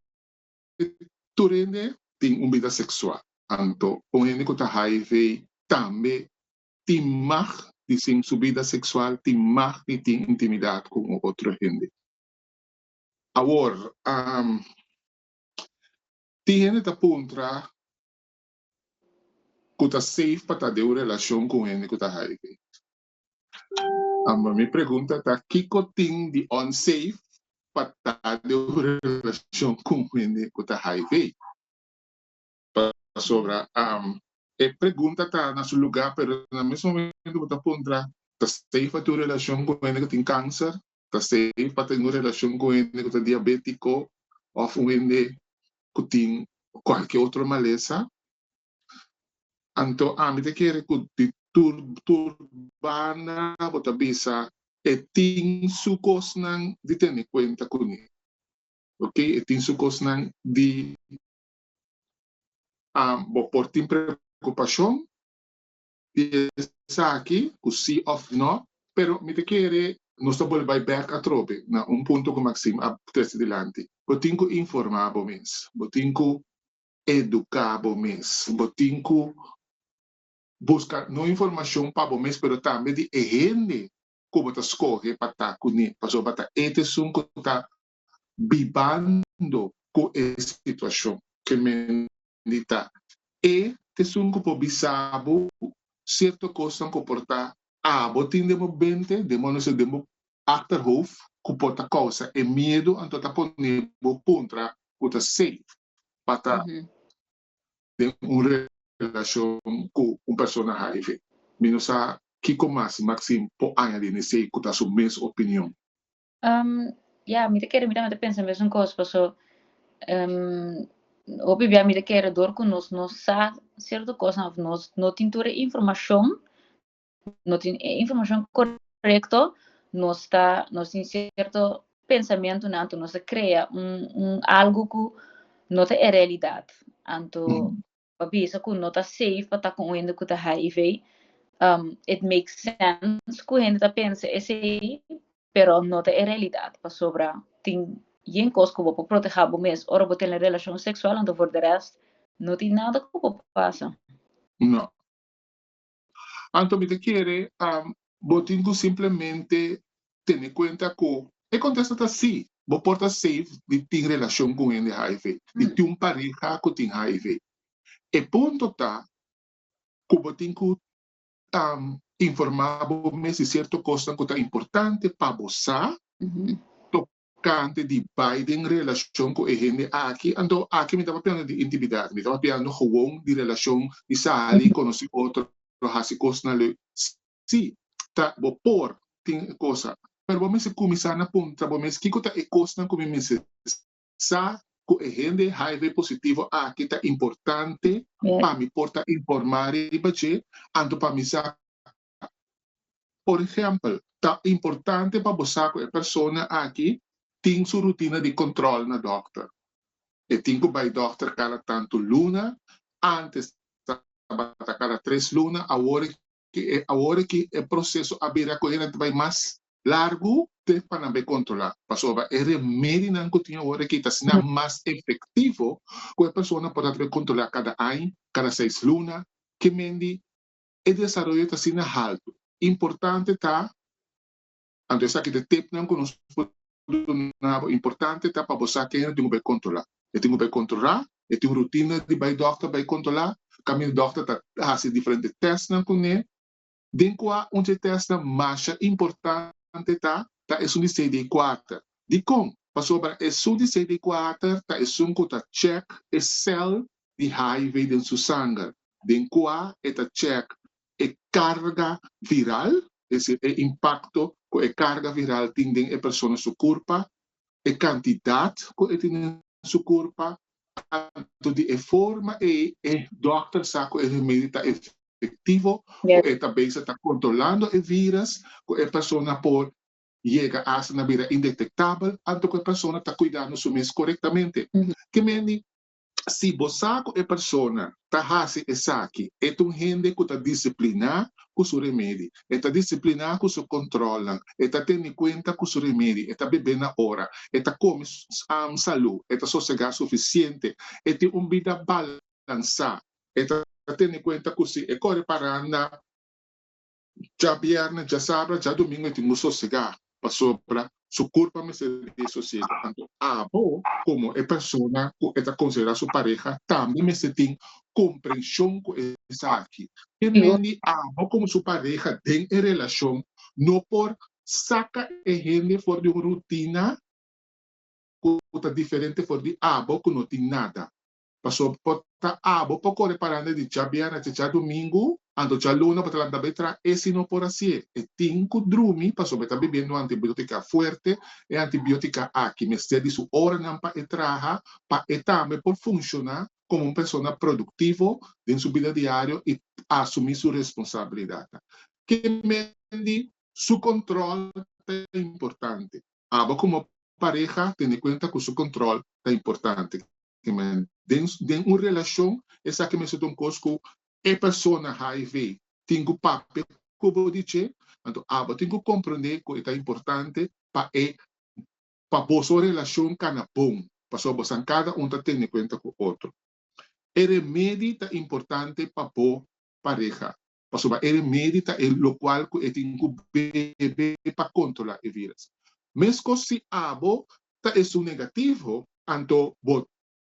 S1: tem uma vida sexual. Então, o gente que está HIV também tem mais de sua vida sexual, tem mais de ter intimidade com outra gente. Agora, tem gente que aponta que está safe para ter uma relação com gente que está HIV. A minha pergunta é, o que tem de unsafe para ter uma relação com gente que está HIV? Sobre pergunta está no seu lugar, pero no mesmo momento você aponta, está safe para ter uma relação com gente que tem câncer, está safe para ter uma relação com gente que está diabético, ou com gente que tem qualquer outra maleza. Então, a mim te quer que turbana, você bisa, tem sua coisa de ter em conta com ele. Ok? Tem sua coisa de por ter preocupação, pensa aqui, o sim ou não, pero me te quer, não estou voltando back a trope, na ponto que Maxime a três delante. Eu tenho que informar o mês, eu tenho que educar o mês, eu tenho que buscar não informação para o mês, pero também de gente como está escolhe para estar com ele, para sobre estar etesun que está vivendo com essa situação que me está. E tesun que por bisabo certo coisa comportar botin de movimento de monos de achterhoofd comporta causa e medo anto ta poner contra o ta safe para ter uma relação com pessoa HIV. Menos a Kiko Maxim po añadir nesse que ta sua mesma opinião.
S2: Me te quero me pensa mesmo coisa, passou obviamente me te quero dor com nós sa certa coisa nós não tem toda informação correta, nós tem certo pensamento nanto nós cria algo que não é realidade. Anto babisa que não está safe para estar com gente que está HIV. It makes sense que a gente pensa esse, pero não é realidade para sobra. Tem coisa que vou proteger o mês, ora vou ter uma relação sexual, então por de resto não tem nada que vou passar.
S1: Não. Então, me quer, botingo simplesmente ter em conta que e contesta assim, vou portar safe de ter relação com ele HIV, de ter pareja que tem HIV. E ponto tá, que botingo informar o mês de certa coisa que é importante para você, tocante de Biden relação com a gente aqui, então aqui me estava falando de intimidade, me estava falando gewoon de relação de sair conhecer outro, fazer coisas na lei. Sim, tá, vou pôr, tem coisa, mas vamos começar na ponta, vamos que coisa é coisa que me sa que a gente HIV positivo aqui tá importante para me portar informar e bater, então para me sa por exemplo, tá importante para você que a pessoa aqui tem sua rotina de controle na doctor. E tem que vai doctor cada tanto luna, antes cada 3 lunas, agora que o processo abrir a corrente vai mais largo, para não controlar. Passou é remédio não que tinha agora que está sendo mais efetivo, que a pessoa pode controlar cada ano, cada 6 lunas, que mendi o desenvolvimento está sendo alto. Importante tá, antes aqui de tempo não conosco importante tá para você que eu tenho que controlar. Eu tenho que controlar, eu tenho rotina de vai doctor vai controlar, caminho doctor tá faz diferentes testes não com ele. Dentro teste mais importante tá é um de CD4. De como? Para sobre é um de CD4 tá é um que tá check é cell de HIV dentro do sangue. Dentro é tá check é carga viral, esse é impacto que a carga viral tem em a pessoa no seu corpo, a quantidade que tem em seu corpo, tanto de forma e doctor sabe que o remédio está efetivo,
S2: Yes.
S1: que também está controlando o vírus, que a pessoa pode chega a ser indetectável, então que a pessoa está cuidando do mês corretamente. Que meni, se você é pessoa está fazendo isso aqui, é um gente que está disciplinar com seu remédio, está disciplinar com seu controle, está tendo em conta com seu remédio, está bebendo na hora, está com saúde, está sossegado suficiente, tem uma vida balançada, está tendo em conta que se é corre para andar, já viernes, já sábado, já domingo, tem sossegado, passou para su culpa me se disocia. Tanto abo como a persona que está considerada su pareja também me se tem compreensão com essa aqui. E mendi abo como su pareja tem em relação não por saca a gente fora de uma rotina que está diferente fora de abo que não tem nada. Passou por abo para correr para de já viernes, já domingo, ando já luna para andar betra, esse não por assim. E tinco drumi, passou para bebendo antibiótica forte e antibiótica aqui, mas se de sua hora não para trabalhar, para também por funcionar como uma pessoa produtiva em sua vida diária e assumir sua responsabilidade. Que mendi, su controle é importante. Abo como pareja, tem em conta que su controle é importante. Dentro uma relação, essa que me se dá cosco é pessoa HIV, tem o papel como dizer, então, tem que compreender que é importante para a sua relação cana bom, para sua cada um está tendo em conta com o outro. O remédio é importante para a pareja, para o remédio é o qual que tem que beber para controlar o vírus. Mesmo se abo é um negativo, então,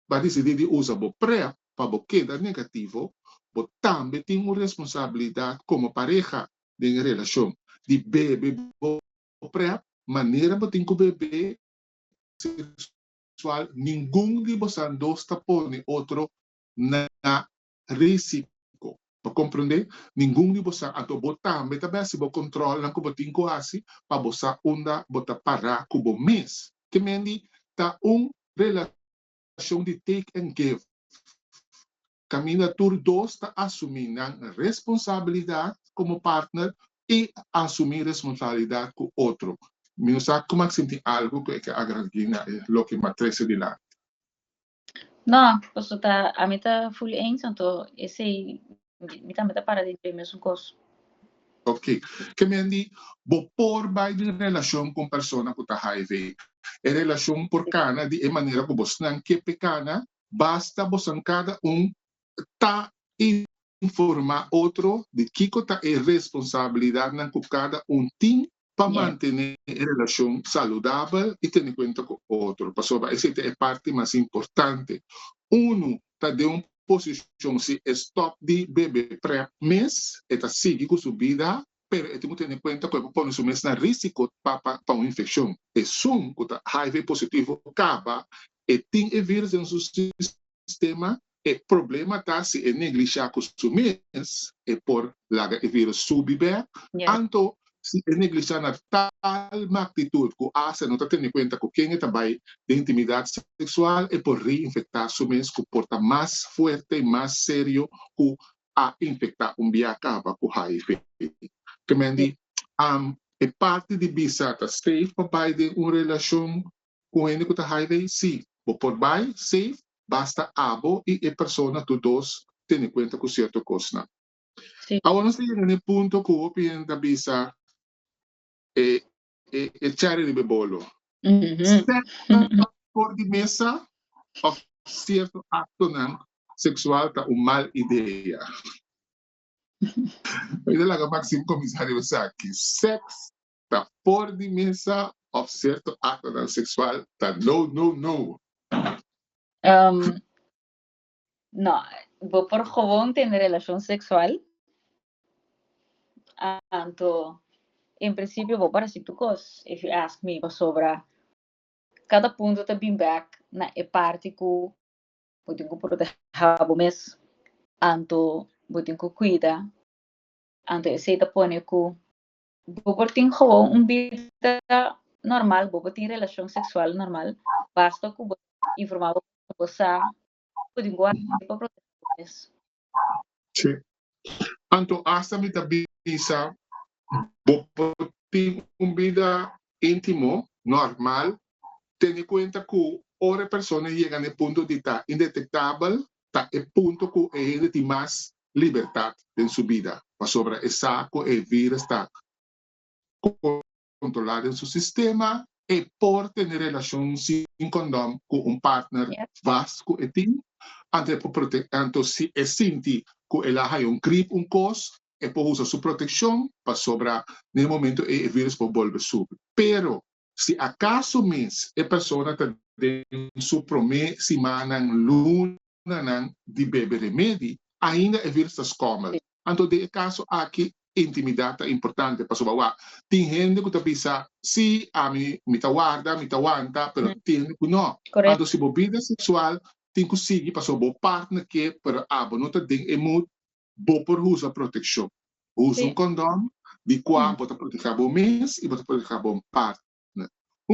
S1: vai decidir usar o PrEP para quedar negativo, mas também tem uma responsabilidade como pareja de relação de beber o PrEP, maneira que tem que beber sexual, nenhum de vocês dois está pondo outro na risco. Para compreender, nenhum de vocês, então, também se você controla, que você tem que fazer, para você botar parar com o mês. Que mendi, está relação de take and give. Camina tur dois está assumindo a responsabilidade como partner e assumir responsabilidade com o outro. Não sabe como é que sente algo que é agradina o que matrese de lá.
S2: Não, posso tá, a mim tá full eens, então esse me tá para de ter mesmo coisa.
S1: Ok. Que me andi, bo por by de relação com persona que tá HIV. E relação por cana de maneira que você não quer pecana, basta você cada tá informar outro de que tá é responsabilidade na que cada tem para manter a relação saudável e ter em conta com o outro. Pessoal, essa é a parte mais importante. Está de posição se stop de beber PrEP mês, está seguir com sua vida, pero tem que ter em conta que põe o mês na risco para uma infecção. É sum que está HIV positivo acaba e tem vírus em seu sistema. O problema está se é negligenciar com o mês, é por larga o vírus subir, então se é negligenciar na tal magnitude que não está tendo em conta que quem está bem de intimidade sexual é por reinfectar o mês que porta mais forte e mais sério que a infectar via acaba com HIV. Que me diz, é parte de bisa está safe para de uma relação com ele que está HIV, sim. Por bem, safe, basta abo e a pessoa tu dois tem em conta com certo coisa. Agora nós temos um ponto que eu penso da bisa é echar de bebolo. Certa por de mesa ou certo acto sexual está uma mal ideia. Ele é o máximo comissário aqui. Sexo está por de mesa ou certo acto sexual está no.
S2: No, vou por gewoon ter relação sexual. Então, em princípio, vou para psicólogos. If you ask me, sobre cada ponto está bem back na parte que eu tenho que proteger o mês. Então, eu tenho que cuidar. Então, esse está põe que vou por ter gewoon vida normal, bobo tem relação sexual normal, basta que informar você pode guardar para proteger isso.
S1: Sim. Anto hasta mi tabisa, bobo tem vida íntimo, normal, tendo em conta que ora pessoa chega no ponto de estar indetectável, está é ponto que ele tem mais liberdade em sua vida, para sobre essa que o vírus está controlado em seu sistema e por ter relação sem condom com partner vasco e tem, antes se é sentir que ela tem grip, cos, e por usar sua proteção para sobre no momento o vírus pode volver subir. Pero se acaso mês a pessoa está em sua primeira semana luna de beber remédio, ainda o vírus está escondendo. Então, de caso aqui, intimidade é importante para saber, tem gente que pensa, sim, a mim me guarda, me aguanta, mas tem gente que não. Então, se a vida sexual tem que seguir para saber o partner que, para a não tem muito, bom por usar proteção. Usa condom, de qual bota proteger o mês e bota proteger o partner.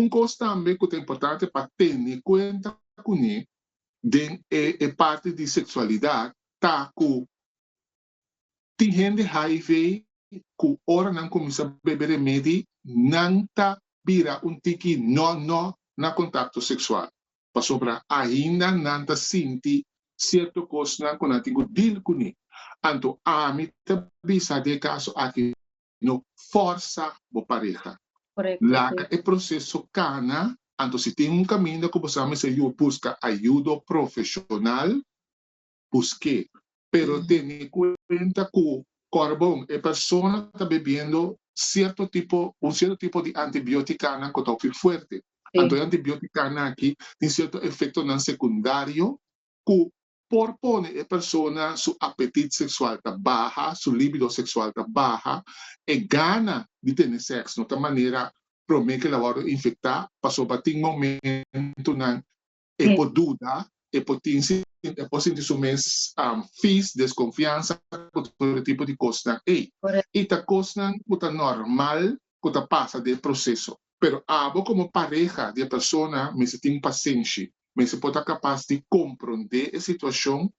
S1: Coisa também que é importante para ter em conta que é parte de sexualidade, tá com tem gente HIV que ora não começa a beber remédio, não tá vira tiki não na contato sexual. Para sobre ainda não tá sente certo coisa com a tigo deal com ele. Então, a mim tá bisa de caso aqui no força a pareja. Lá é processo cana, então se tem caminho que você busca ajuda profissional, busque. Pero ten en cuenta que carbón, la persona está bebiendo un cierto tipo de antibiótica que está fuerte. Entonces, antibiótica aquí tiene cierto efecto secundario que propone a persona su apetito sexual está baja, su libido sexual está baja, y gana de tener sexo. De otra manera, promete que la va a infectar, pasó para un momento e por duda, e por sentir su mes desconfiança, todo tipo de coisa. E esta coisa é normal, que passa do processo. Pero abo como pareja de pessoa, me se tem paciência, me se pode capaz de compreender a situação,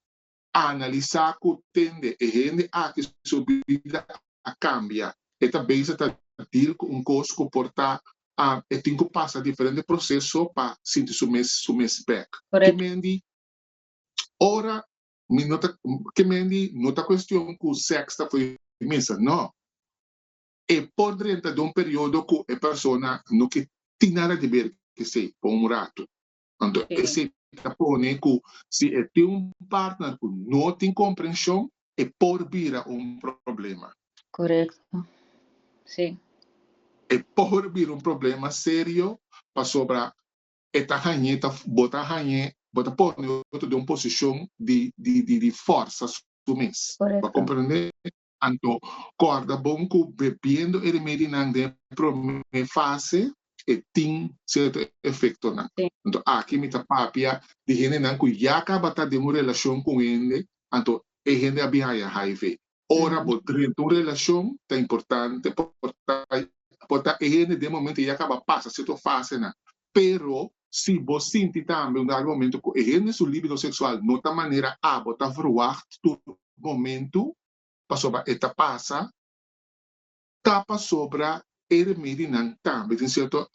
S1: analisar que tende e gente que sua vida cambia. E também se está dir com coisa que porta e tem que passar diferente processo para sentir su mes back. Que mendi, ora, que mendi, não está questão que o sexo foi mesa, não. E por dentro de período que a pessoa não que tem nada de ver que sei, por rato. Então, esse põe que se tem partner que não tem compreensão, é por vir problema.
S2: Correto. Sim.
S1: E por vir problema sério para sobrar esta ranheta, bota pôr de posição de força sumis. Para compreender, então, corda bom que bebendo e remédio na primeira fase e tem certo efeito. Então, aqui me tá papia de gente que já acaba de uma relação com ele, então, é gente a biaia HIV. Ora, uma relação é importante, porque gente de momento já acaba passa certa fase, pero se você sente também em algum momento que ele seu libido sexual não da maneira botar fruar todo momento para sobre esta passa tapa sobre ele medinan também tem certo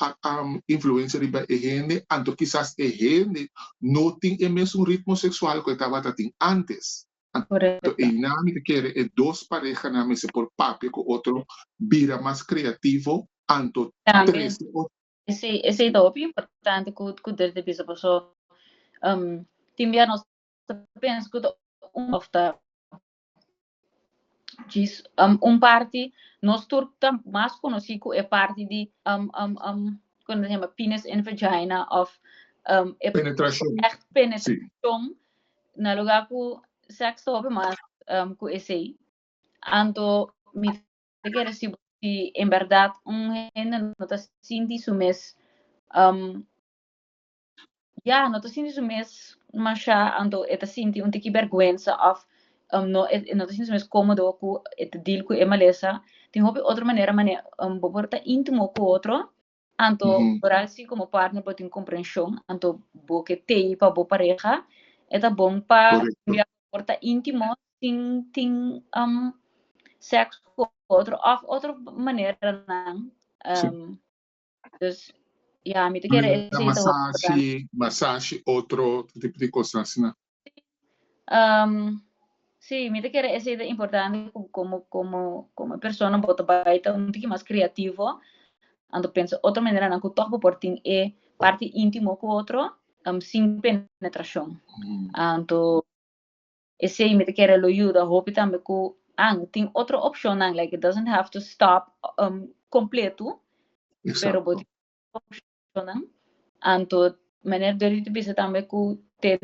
S1: influência de ele então quizás ele não tem o mesmo ritmo sexual que estava tendo antes. Então, a dinâmica que é dois parejas na mesa por papi que outro vira mais criativo, então três.
S2: Esse é o importante que deve bisa paso timbia nós penso que ofta diz parte nós turta mais conhecido é parte de quando se chama penis and vagina of
S1: penetração
S2: echt penetração na lugar que sexo hobby mais que esse anto me quer se em verdade gente não está sentindo isso mesmo não está sentindo isso mesmo mas já anto está sentindo tique vergonha of não está sentindo isso mesmo cômodo com este deal com a maleza tem outra maneira bobo está íntimo com outro Anto, para si como partner pode ter compreensão, anto bo que tem para boa pareja, é tá bom para
S1: Correcto.
S2: enviar porta íntimo sem sexo com outro, of outra maneira não.
S1: Sí.
S2: Dus ja, me te quero esse é importante.
S1: Massage, otro tipo de cosas, ¿no?
S2: Sim, me te quero esse é importante como pessoa bota baita tique mais criativo. Ando penso outra maneira não que toch beporting é parte íntimo com outro, sem penetração. Ando esse me te quero lo ajuda, hope também que tem outra opção, like it doesn't have to stop completo, pero
S1: Exacto.
S2: boti opção, ando maneira de bisa também que ter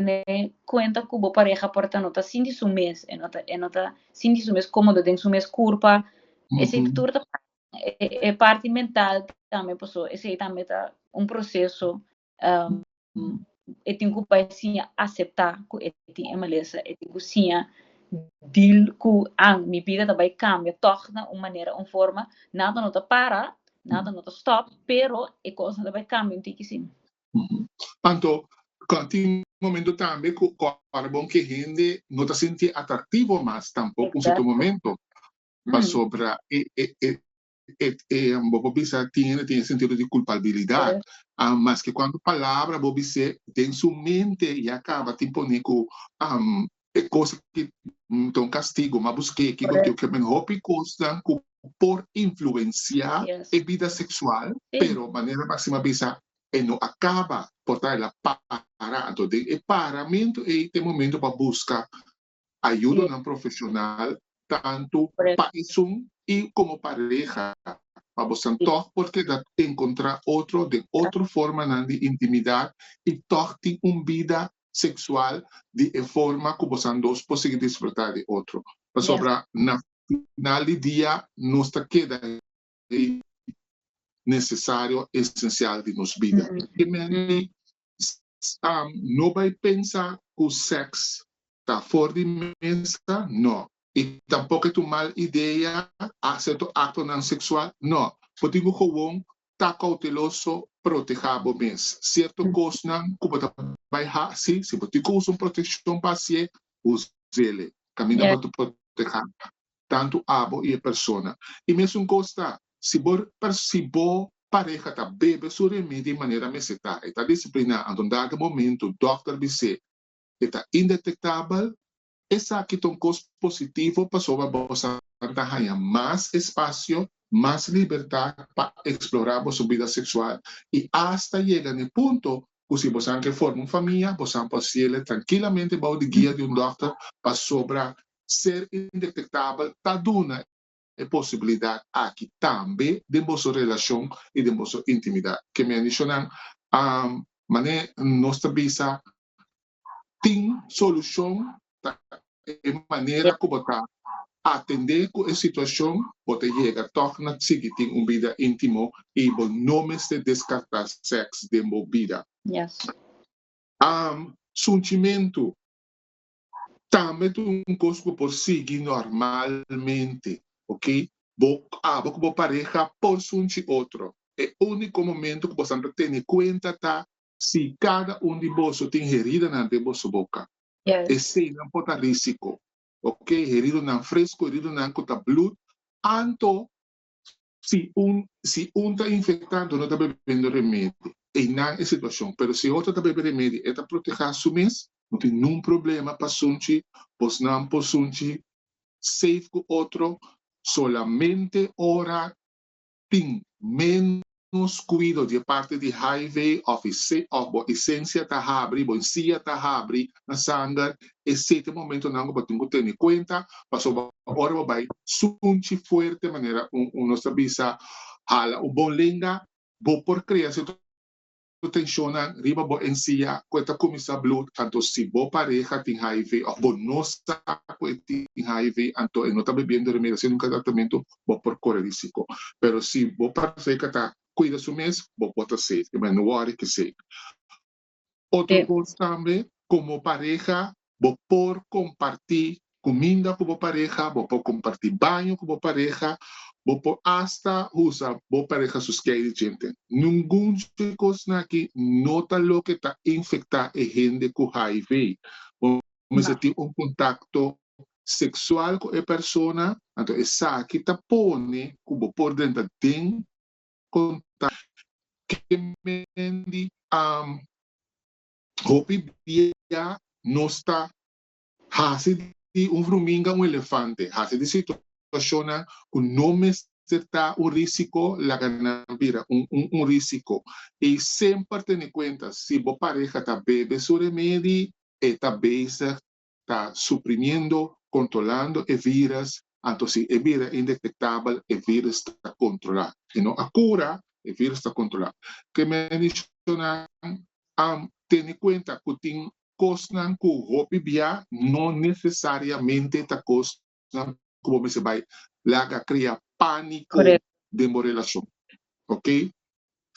S2: conta que boa pareja porta nota sin de su mês, é nota sin de su mês cômodo, tem su mês curva, esse tudo é parte mental também, pessoal. Esse aí também tá processo. E tem que sim aceitar que tem uma beleza, e tem que sim deal com minha vida também cambia, torna uma maneira, uma forma, nada não tá para, nada não tá stop, pero e coisa também cambia, tem que sim.
S1: Tanto, tem momento também que para bom que gente não está sentindo atrativo mais tampouco, um certo momento, para sobra Bobisa tiene sentido de culpabilidad, mas que cuando palabra Bobisa en su mente y acaba tipo nico cosa que un castigo, mas busqué que que me hopi costa por influenciar en vida sexual, pero manera máxima bisa no acaba por traer la para, entonces el paramento es este momento para buscar ayuda no profesional tanto para eso y como pareja. Vamos toch porque dat encontrar otro de otra forma de intimidad y toch tiene una vida sexual de forma como son dos posibles disfrutar de otro. Pero sobre na final del día nos queda necesario, esencial de nos vida. No vai pensar que o sexo está fora de mesa, não. E tampouco é uma mal ideia fazer acto não sexual, não. Porque o gewoon está cauteloso, proteger o mês. Certo coisa não, como vai assim, se você usa uma proteção para si, use ele. Caminha para proteger tanto a e a pessoa. E mesmo coisa, se você pareja tá bebe seu remédio de maneira meseta, está disciplina, em um dado momento, o doutor diz está indetectável, essa aqui tem um custo positivo para sobre você ganhar mais espaço, mais liberdade para explorar a sua vida sexual e hasta chegar no ponto que se você quer formar uma família, você pode ir tranquilamente para o guia de doutor para sobre ser indetectável, tá dando a possibilidade aqui também de nossa relação e de nossa intimidade. Que me adicionam, mané nossa visa tem solução de maneira como está atender com a situação, pode chegar torna seguir tem uma vida íntima e não me se descartar sexo de uma vida.
S2: Yes.
S1: Sentimento também tem um costo por seguir normalmente. Ok? Como pareja por sunchi outro. É o único momento que você tem em conta tá se cada de você tem herida na de vossa boca. Esse não pode ter risco. Ok? Herido não fresco, herido não com blood. Anto, se está infectado, não está bebendo remédio. E não é situação. Mas se outro está bebendo remédio e está protegendo seu mês, não tem nenhum problema para sunchi, pois não por sunchi, safe com outro. Solamente ora tem menos cuidado de parte de HIV, ou essência está abre, boncia está abre na sangue, esse momento não vou ter em conta, mas agora vai sunti forte maneira nossa visa hala o bom lenga, bo por criar tensiona riba bo encia questa comisa blood tanto si bo pareja tem HIV ou bo nossa tem HIV anto não está bebendo remédio sendo um tratamento bo por correr risco pero si bo pareja tá cuida su mês bo pode ser mas não worry que sei outra coisa também como pareja bo por compartir comida como pareja bo por compartir banho como pareja Bopo hasta usa bo pareja sus que gente. Ningún chicos na que nota lo que está infecta e gente com HIV. Me senti un contacto sexual com a persona, então essa aqui tá pone como por dentro tem contato que mendi hopi dia não está hasi di un fruminga un elefante, hasi di situazione con nome está un risco la ganavira, un risco. E sempre ten conta, se bo pareja está bebe su remedio, está besa, está suprimiendo, controlando el virus, entonces el virus es indetectable, el virus está controlado. Y no a cura, el virus está controlado. Que me menciona, ten en cuenta que tiene cosas que hopi bia no necesariamente está cosas como se va laga cria pânico de uma relação, ok?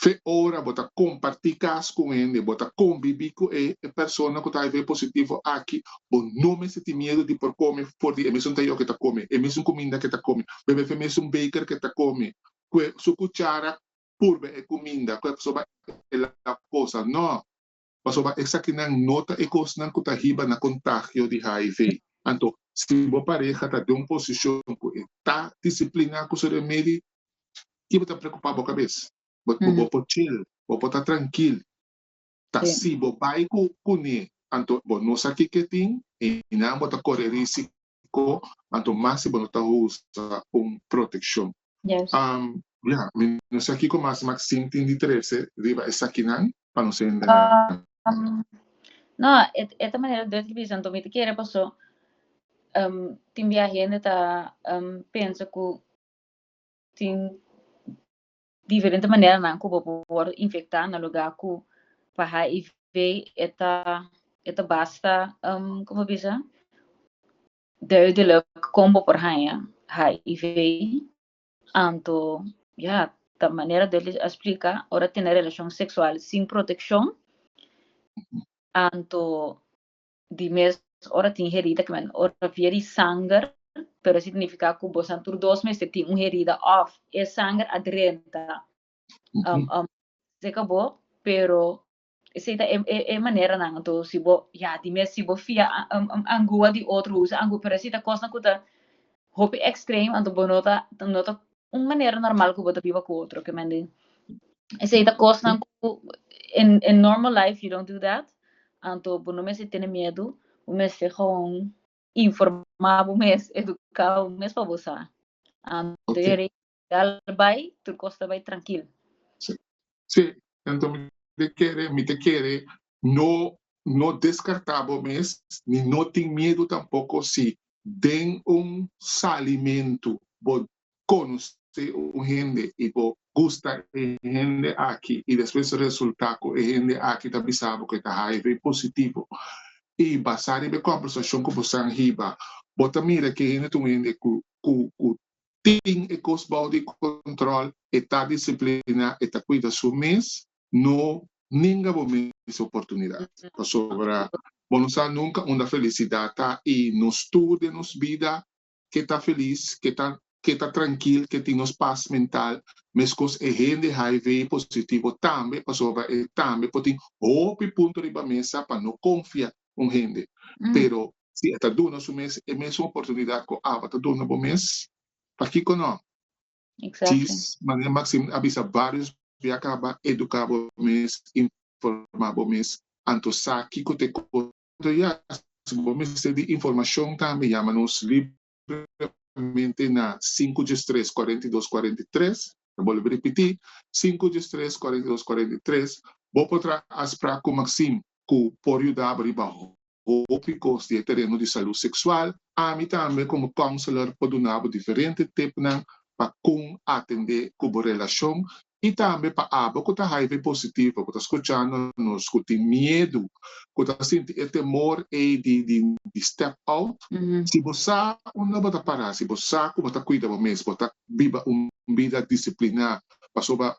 S1: Fe ora bota compartilhar cas com ele, bota conviver com a pessoa que está aí positivo aqui, ou não me sente medo de por comer, por é mesmo que está come, é mesmo comida que está come, bebe é mesmo baker que está come, que sua cuchara purbe é comida, que a pessoa é a coisa, não, a pessoa é essa que não nota e coisa não que está riba na contágio de HIV. Então, se a pareja está de uma posição que está disciplinada com o seu remédio, que você está preocupado com a cabeça? Você pode chill, você pode estar tranquilo. Tá, se você vai com ele, então, não sabe o que tem, e não você corre risco, então, mais se você está usando uma proteção.
S2: Yes.
S1: Yeah, não sei aqui como mais sim tem de interesse, riba essa aqui não, para não ser
S2: no, esta manera de televisão também te quer passou. Tem a gente tá pensa que tem diferente maneira não que pode infectar no lugar que para HIV eta basta como bisa duidelijk combo por HIV anto ja da maneira deles explica ora ter relação sexual sem proteção anto di mes ora tem herida que man ora vieri sangue pero significa que você por 2 meses tem uma herida off e sangue adrenta se acabou pero essa é maneira não então se bo ja di mes se bo fia angua de outro usa angu pero essa coisa que tá hope extreme então bo nota uma maneira normal que bota viva com outro que mande essa coisa in normal life you don't do that então bo não me se tem medo o mes se gewoon informar o mes educar o mes para você então vai tu costa vai tranquilo.
S1: Sim, então me quer não descartável mesmo, nem não tem medo tampouco se tem salimento, vou conhecer o gente e vou gostar de gente aqui e depois o resultado é gente aqui está bisabo que está HIV positivo e basar em conversação com você riba, bota mira que gente tem tem ecosbal de controle, está disciplina, está cuida su mês, não ninguém vai mais oportunidade. Sobre, vamos nunca uma felicidade tá e nos tudo, nos vida, que está feliz, que está tranquilo, que tem nos paz mental, mas com a gente HIV positivo também, sobre também pode ter ponto de mesa para não confiar em gente. Pero se está dando su mês, é a mesma oportunidade que está dando no mês. Aqui não. Diz, maneira máxima, avisa vários, via acaba educar mês, informar mês, antes aqui que te conto já, se você de informação também, chama-nos livremente na 513 42 43, eu vou repetir, 513 42 43, vou poder aspirar com Maxim, que por ajudar a abrir ópicos de terreno de saúde sexual, a mim também como counselor pode dar diferentes tipos para atender com relação e também para abo que está HIV positivo, que está escutando nos que tem medo, que está sentindo temor de step out. Se você não vai parar, se você vai cuidar mesmo, vai viver uma vida disciplinada, você vai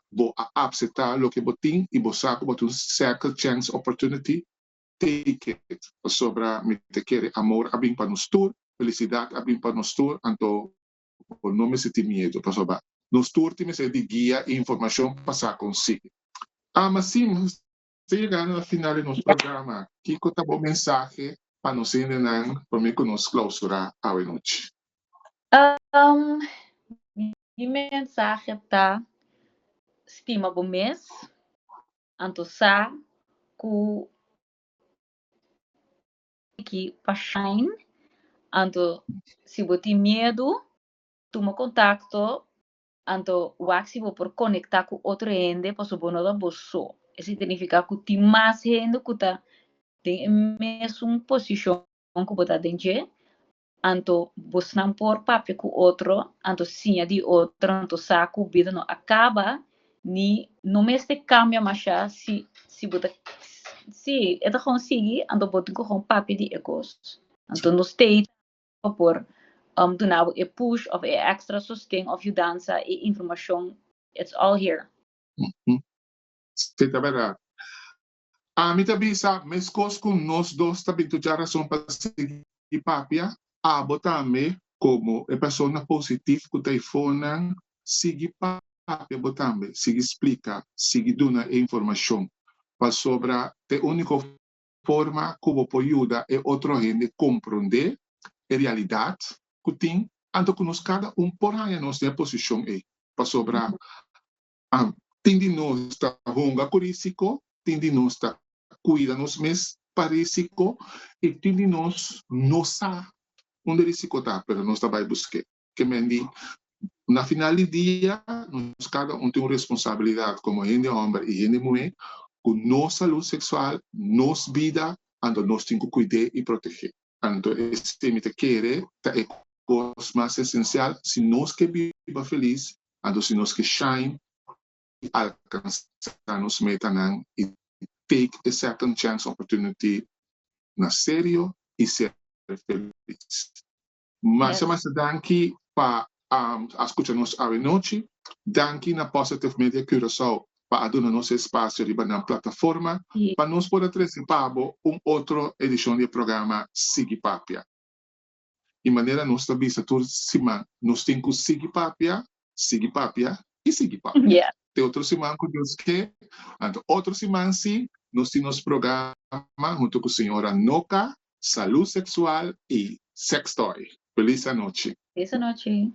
S1: aceitar o que você tem e você vai ter uma second chance opportunity. Take it, sobre me te quer amor abim para nós tur, felicidade abim para nós tur, então por no me sentir miedo, pasó va. Nos turtimos de guía e información para conseguir. Mas sim, chegando ao final do nosso programa, Kiko tá bom mensagem para nos ensinar, para mim que nos clausurar a noite.
S2: Mi mensaje tá estima bom mês, anto sa ku que passain, anto se botar medo, toma contato, anto waxi por conectar com outro gente, posso bono da bosso. Isso significa que tem mais gente que tá tem mesma posição que botar dentro, anto buscam por papel com outro, anto sim de outro, anto saco vida não acaba, ni não me este cambia mais se botar se é da conseguir, anto botar com papel de ecos, anto no state por do nou e push of e extra sustain of you dança e informação, it's all here.
S1: Sim, é verdade. A mim também sabe, mas com nós dois também tu já razão para seguir papia, botar-me como a pessoa positiva que o telefone, seguir papia, botar-me, seguir explica, seguir dando informação, para sobre a única forma como pode ajudar é outra gente compreender a realidade que tem, anto que nós cada por aí a nossa posição é, para sobre tem de nós estar runga com risco, tem de nós estar cuida nos mesmos para risco e tem de nós não sabe onde risco está, mas nós vai buscar. Que mendi na final do dia, nós cada tem uma responsabilidade como gente homem e gente mulher com nossa saúde sexual, nossa vida, ando nós temos que cuidar e proteger. Então, esse me te quer é coisa mais essencial se nós que viva feliz, ando se nós que shine alcançar nos metas e take a second chance opportunity na sério e ser feliz. Mas danke para escutar-nos a noite, danke na Positive Media Curaçao para dar nosso espaço na plataforma, para nós poder trazer para outra edição do programa Sigi Papia. De maneira nossa vista, nós temos que Sigi Papia e Sigi Papia.
S2: Yeah.
S1: Tem outro semana que Deus quer, outro semana sim, nós temos programa junto com a senhora Noca, saúde sexual e sextoy. Feliz noite.
S2: Feliz noite.